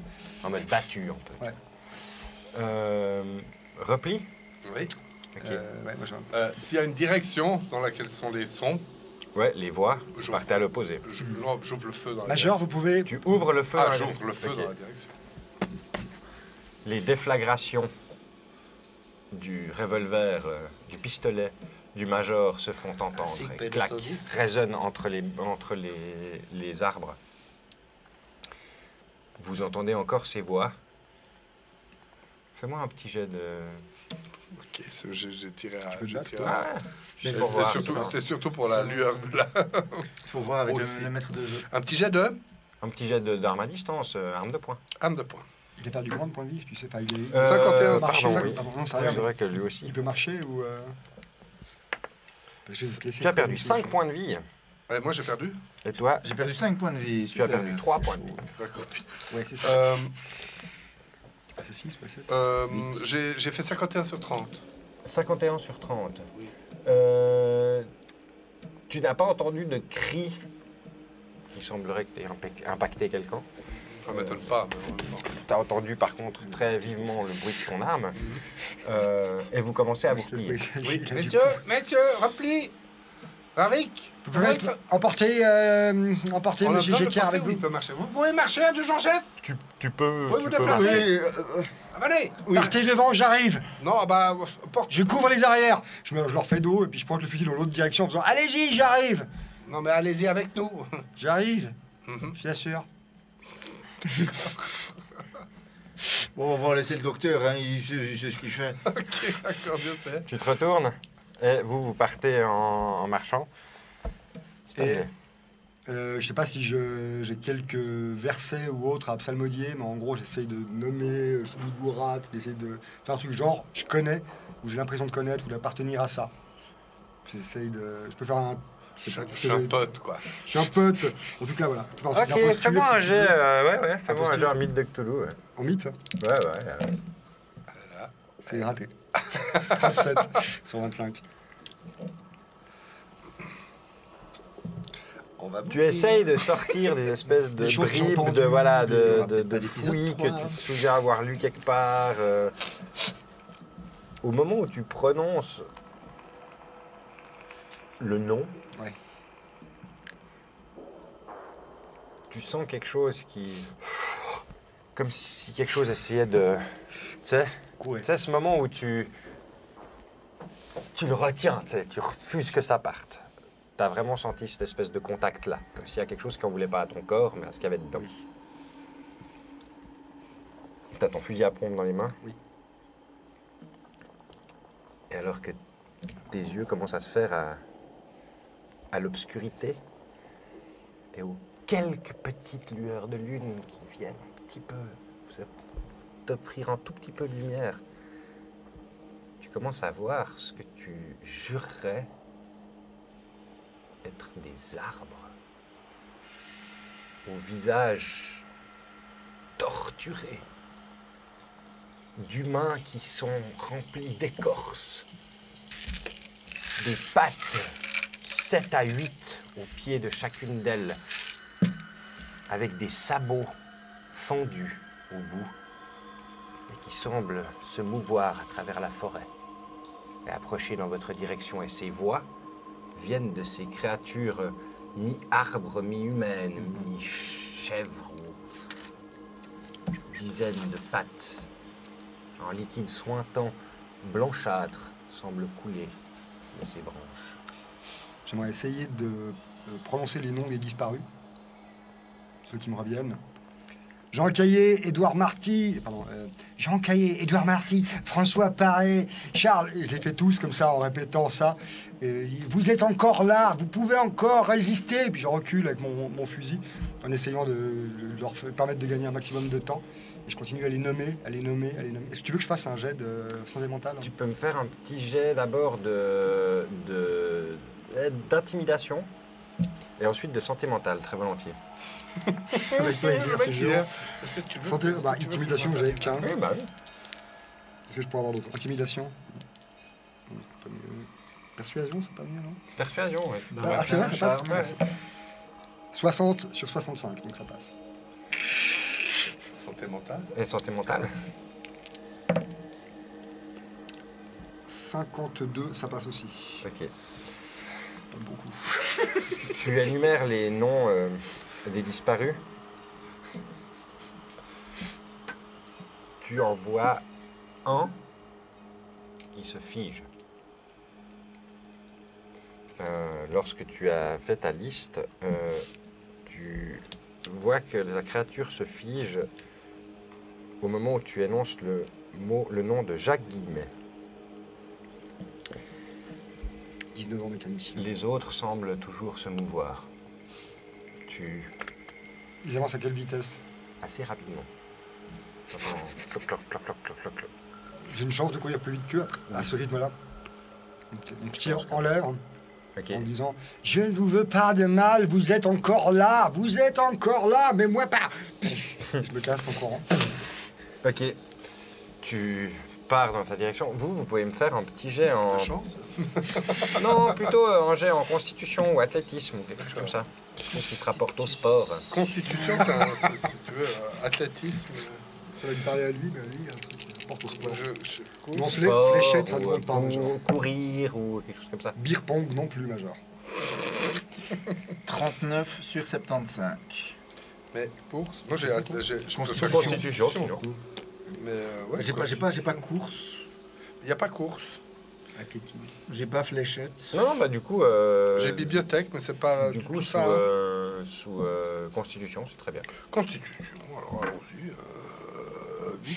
En mode battu, un peu. Ouais. Repli. Oui. Ok. Ouais, moi, S'il y a une direction dans laquelle sont les sons, Ouais, les voix. Je- Partez à l'opposé. j'ouvre le feu dans la Major, direction. vous pouvez... Tu ouvres le feu. Ah, dans la j'ouvre direction. le feu Ok. dans la direction. Les déflagrations du revolver, du pistolet, du major se font entendre Ainsi que et claquent, P210. résonnent entre les arbres. Vous entendez encore ces voix. Fais-moi un petit jet de... Ok, j'ai tiré à... peux te j'ai battre, tiré toi à- juste C'était pour voir. C'était surtout pour la lueur de la... Il faut voir avec Aussi. le maître de jeu. Un petit jet de Un petit jet d'arme à distance, arme de poing. arme de poing. Il a perdu combien de points de vie, tu sais? Enfin, il est... 51, marcher, pardon, oui. pardon, non, ça C'est rien. vrai que lui aussi. Il peut marcher ou... Parce que j'ai laissé Tu as trop perdu de- 5 points de vie. Ouais, moi, j'ai perdu. Et toi, J'ai perdu 5 points de vie. tu as perdu 3 points de vie. D'accord. Ouais, c'est ça. C'est 6, pas 7. J'ai fait 51 sur 30. 51 sur 30. Oui. Tu n'as pas entendu de cri qui semblerait que tu aies impacté quelqu'un. Ça m'étonne pas, mais en même temps. Tu as entendu par contre très vivement le bruit de ton arme. Et vous commencez à vous replier. Oui, messieurs, repli. Ravik, Vous pouvez emporter on a monsieur besoin de Gécard porter avec ou vous. il peut marcher. Vous pouvez marcher, adjudant en chef. Tu peux. Oui, vous tu peux déplacez. marcher. Allez. Partez devant, j'arrive. Non, bah, porte. Je couvre les arrières. Je leur fais dos et puis je pointe le fusil dans l'autre direction en faisant allez-y, j'arrive. Non, mais allez-y avec nous. J'arrive, Mhm. je l'assure. Bon, on va laisser le docteur, hein, il sait ce qu'il fait. Ok, d'accord, bien fait. Tu te retournes et vous partez en marchant. Et- je sais pas si j'ai quelques versets ou autres à psalmodier, mais en gros j'essaye de nommer Shumigourat, d'essayer de faire un truc genre je connais, ou j'ai l'impression de connaître, ou d'appartenir à ça. J'essaye de... Je peux faire un... Je suis un pote, quoi. Je suis un pote. En tout cas, voilà. Je peux faire un truc Ok, impostulé, fais-moi si un tu jet. veux. Ouais, fais-moi un Impostule, jet en c'est- mythe de Cthulhu. Ouais, En mythe, ouais. c'est raté. 37 sur 25. On va Tu essayes de sortir des espèces de Des choses que j'ai bribes, entendues, de, voilà, des- de, peut-être de pas des fouilles que épisodes tu te 3. souviens avoir lu quelque part. Au moment où tu prononces le nom, Ouais. tu sens quelque chose qui... Comme si quelque chose essayait de... Tu Ouais. sais, ce moment où tu le retiens, tu sais, tu refuses que ça parte. Tu as vraiment senti cette espèce de contact-là, comme s'il y a quelque chose qui n'en voulait pas à ton corps, mais à ce qu'il y avait dedans. Tu as ton fusil à pompe dans les mains. Oui. Et alors que tes yeux commencent à se faire à l'obscurité, et aux quelques petites lueurs de lune qui viennent un petit peu t'offrir un tout petit peu de lumière, tu commences à voir ce que tu jurerais être des arbres au visage torturé, d'humains qui sont remplis d'écorce, des pattes 7 à 8 au pied de chacune d'elles, avec des sabots fendus au bout et qui semblent se mouvoir à travers la forêt et approcher dans votre direction. Et ces voix viennent de ces créatures mi-arbres, mi-humaines, mi-chèvres, dizaines de pattes, un liquide sointant, blanchâtre, semble couler de ses branches. J'aimerais essayer de prononcer les noms des disparus, ceux qui me reviennent. Jean Caillé, Édouard Marty, Jean Caillé, Édouard Marty, François Paré, Charles, et je les fais tous comme ça en répétant ça. Et vous êtes encore là, vous pouvez encore résister. Et puis je recule avec mon fusil en essayant de leur permettre de gagner un maximum de temps. Et je continue à les nommer. Est-ce que tu veux que je fasse un jet de santé mentale? Tu peux me faire un petit jet d'abord d'intimidation et ensuite de santé mentale, très volontiers. Avec plaisir, toujours. Est-ce que tu veux Santé, intimidation, j'avais 15. Oui, bah oui. Est-ce que je pourrais avoir d'autres? Intimidation? C'est pas mieux. Persuasion, c'est pas mieux, non? Persuasion, oui. Ah, c'est vrai, ça passe? Ouais. 60 sur 65, donc ça passe. Santé mentale. Et santé mentale? 52, ça passe aussi. Ok. Pas beaucoup. Tu énumères les noms des disparus. Tu en vois un qui se fige. Lorsque tu as fait ta liste, tu vois que la créature se fige au moment où tu énonces le nom de Jacques Guillemet. 19 ans mécanicien. Les autres semblent toujours se mouvoir. Ils avancent à quelle vitesse? Assez rapidement. T'entends cloc, cloc, cloc, cloc, cloc, cloc, cloc. J'ai une chance de courir plus vite qu'eux à ce rythme-là. Donc je tire en l'air Ok. en disant « Je ne vous veux pas de mal, vous êtes encore là, mais moi pas !» Je me casse en courant. Ok. Tu pars dans ta direction. Vous pouvez me faire un petit jet en... La chance. Non, plutôt un jet en constitution ou athlétisme ou quelque chose comme ça. Quelque chose qui se rapporte au sport. Constitution, si tu veux, athlétisme. Ça va lui parler à lui, mais lui, il y a un truc qui porte au sport. Je Non, Sport, fléchette, ça ne ou, demande pas, Major. ou courir ou quelque chose comme ça. Beer pong non plus, Major. 39 sur 75. Mais pour. Moi, j'ai. Constitution. Constitution, sinon. Mais ouais. J'ai pas course, Il n'y a pas course. Athlétisme. j'ai pas fléchette. Non, bah du coup... J'ai bibliothèque, mais c'est pas Du du coup, tout sous, ça. sous constitution, c'est très bien. Constitution, alors allons-y.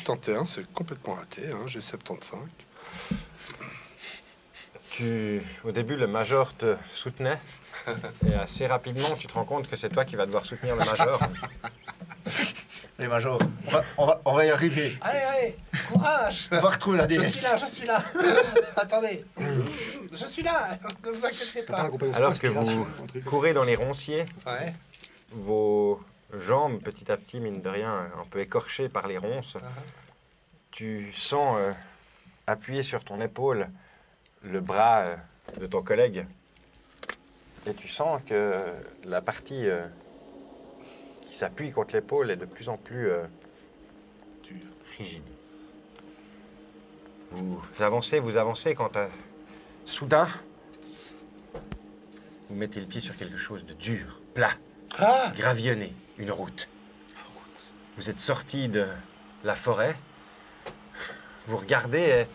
81, c'est complètement raté, hein, j'ai 75. Au début, le major te soutenait. Et assez rapidement, tu te rends compte que c'est toi qui vas devoir soutenir le major. Les majors, on va y arriver. Allez, courage. On va retrouver la Je déesse. suis là. Attendez. Je suis là, ne vous inquiétez T'as pas la pas. compétence Alors que inspiration, vous un truc. courez dans les ronciers, Ouais. vos jambes, petit à petit, mine de rien, un peu écorchées par les ronces, tu sens appuyer sur ton épaule le bras de ton collègue. Et tu sens que la partie qui s'appuie contre l'épaule est de plus en plus rigide. Vous avancez quand soudain, vous mettez le pied sur quelque chose de dur, plat, gravillonné, une route. Vous êtes sorti de la forêt, vous regardez et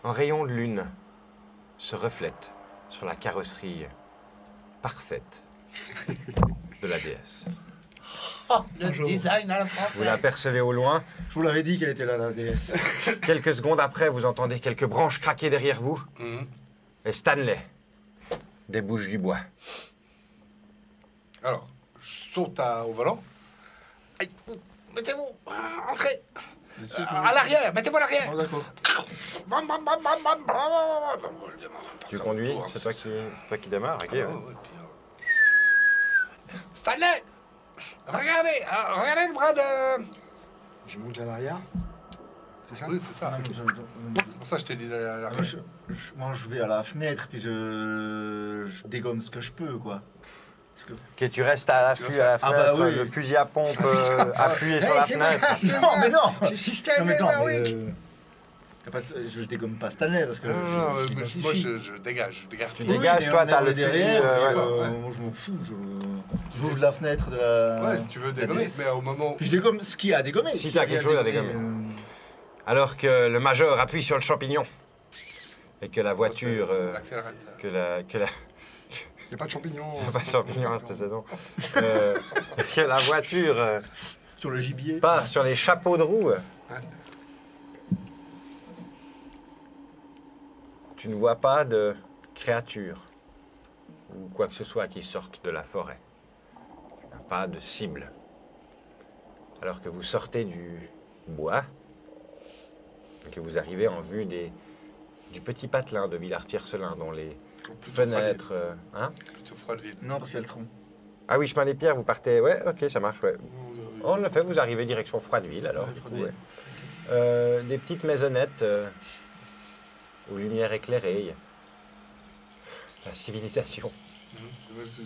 un rayon de lune se reflète sur la carrosserie parfaite de la déesse. Le design à la Vous française. l'apercevez au loin. Je vous l'avais dit qu'elle était là, la déesse. Quelques secondes après, vous entendez quelques branches craquer derrière vous. Mhm. Et Stanley débouche du bois. Alors, je saute au volant. Aïe, mettez-vous, entrez. À l'arrière, mettez-vous à l'arrière. Oh, d'accord. Bam, bam, bam, bam, bam, bam. Tu conduis, c'est toi qui démarres, ok. Ouais. Stanley, regardez, regardez le bras de... Je monte à l'arrière. C'est ça? Oui, c'est ça. C'est pour ça que je t'ai dit d'aller à l'arrière. Moi, je vais à la fenêtre, puis je dégomme ce que je peux, quoi. Parce que... Ok, tu restes à l'affût à la Ah fenêtre, bah oui. le fusil à pompe appuyé sur la Hey, c'est moi, fenêtre. c'est Non, moi. mais non. Je suis Non, Stanley mais non, mais, Warwick. t'as pas de- je dégomme pas Stanley, parce que... Non, non, je moi, m'identifie. je dégage. Tu Oui, dégages, mais toi, on est- t'as on le est fusil. derrière, ouais. moi, je m'en fous. J'ouvre la fenêtre de la... Ouais, si tu veux dégommer, DS. mais au moment... Puis je dégomme ce qu'il y a à dégommer. Si S'il y t'as a quelque chose à dégommer. Alors que le major appuie sur le champignon et que la voiture, C'est l'accélérateur. que la, Il n'y a pas de champignons. pas de champignon cette saison, que la voiture Sur le gibier. part sur les chapeaux de roue. Tu ne vois pas de créatures ou quoi que ce soit qui sorte de la forêt. Tu n'as pas de cible. Alors que vous sortez du bois et que vous arrivez en vue du petit patelin de Villars-Tiercelin dont les fenêtres... hein? Plutôt Froideville. Non, parce qu'il y a le tronc. Ah oui, chemin des pierres, vous partez... Ouais, ok, ça marche, ouais. En effet, vous arrivez direction Froideville, alors. Ouais, du coup, Froideville. ouais. Des petites maisonnettes aux lumières éclairées. La civilisation. Ce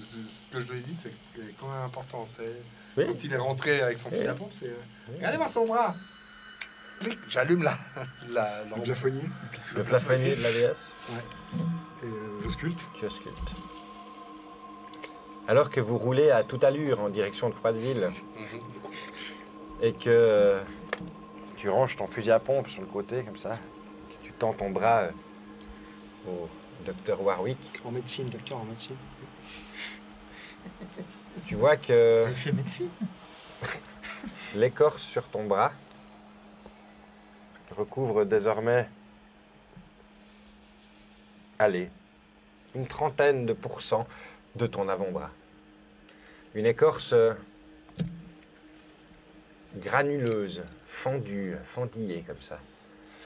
que je lui ai dit, c'est que quand même important, c'est Oui. quand il est rentré avec son fusil Oui. à pompe, c'est regardez-moi son bras. Clic, j'allume la Le lampe. plafonnier. Le plafonnier de la déesse, Et je sculpte. tu auscultes. Alors que vous roulez à toute allure en direction de Froideville Mhm. et que tu ranges ton fusil à pompe sur le côté, comme ça, que tu tends ton bras au docteur Warwick, En médecine, docteur en médecine. tu vois que Il fait médecine. l'écorce sur ton bras recouvre désormais, allez, une trentaine de pourcents de ton avant-bras. Une écorce granuleuse, fendue, fendillée comme ça,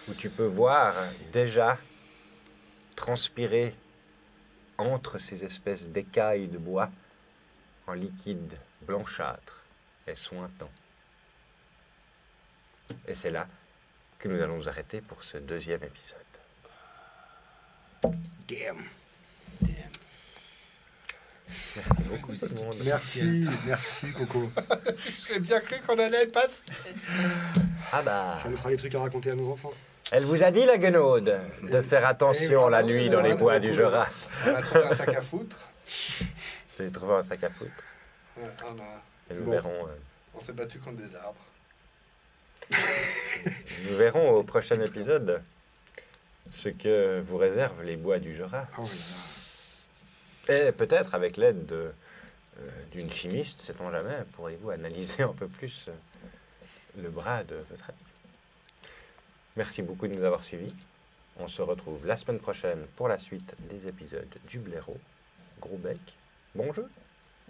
où tu peux voir déjà transpirer entre ces espèces d'écailles de bois en liquide blanchâtre et sointant. Et c'est là que nous allons nous arrêter pour ce deuxième épisode. Damn. Merci beaucoup tout le monde. Merci Coco. J'ai bien cru qu'on allait passer. Ah bah, Ça nous fera des trucs à raconter à nos enfants. elle vous a dit la guenaude de faire attention la nuit dans les bois du Jura. On a trouvé un sac à foutre. J'ai trouvé un sac à foutre. Ouais, Et nous Bon. verrons, on s'est battu contre des arbres. nous verrons au prochain épisode ce que vous réservent les bois du Jura. Ah oui, Et peut-être avec l'aide d'une chimiste, sait-on jamais, pourrez-vous analyser un peu plus le bras de votre ami. Merci beaucoup de nous avoir suivis. On se retrouve la semaine prochaine pour la suite des épisodes du Blaireau. Gros bec, bon jeu.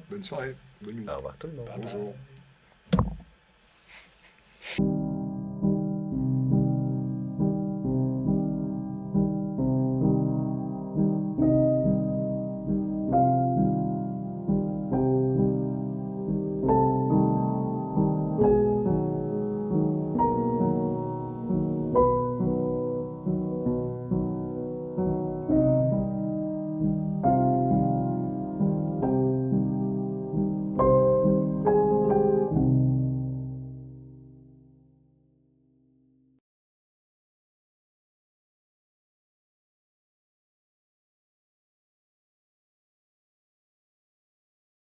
bonne soirée, bonne nuit. Au revoir tout le monde. Bye bye. Bonjour.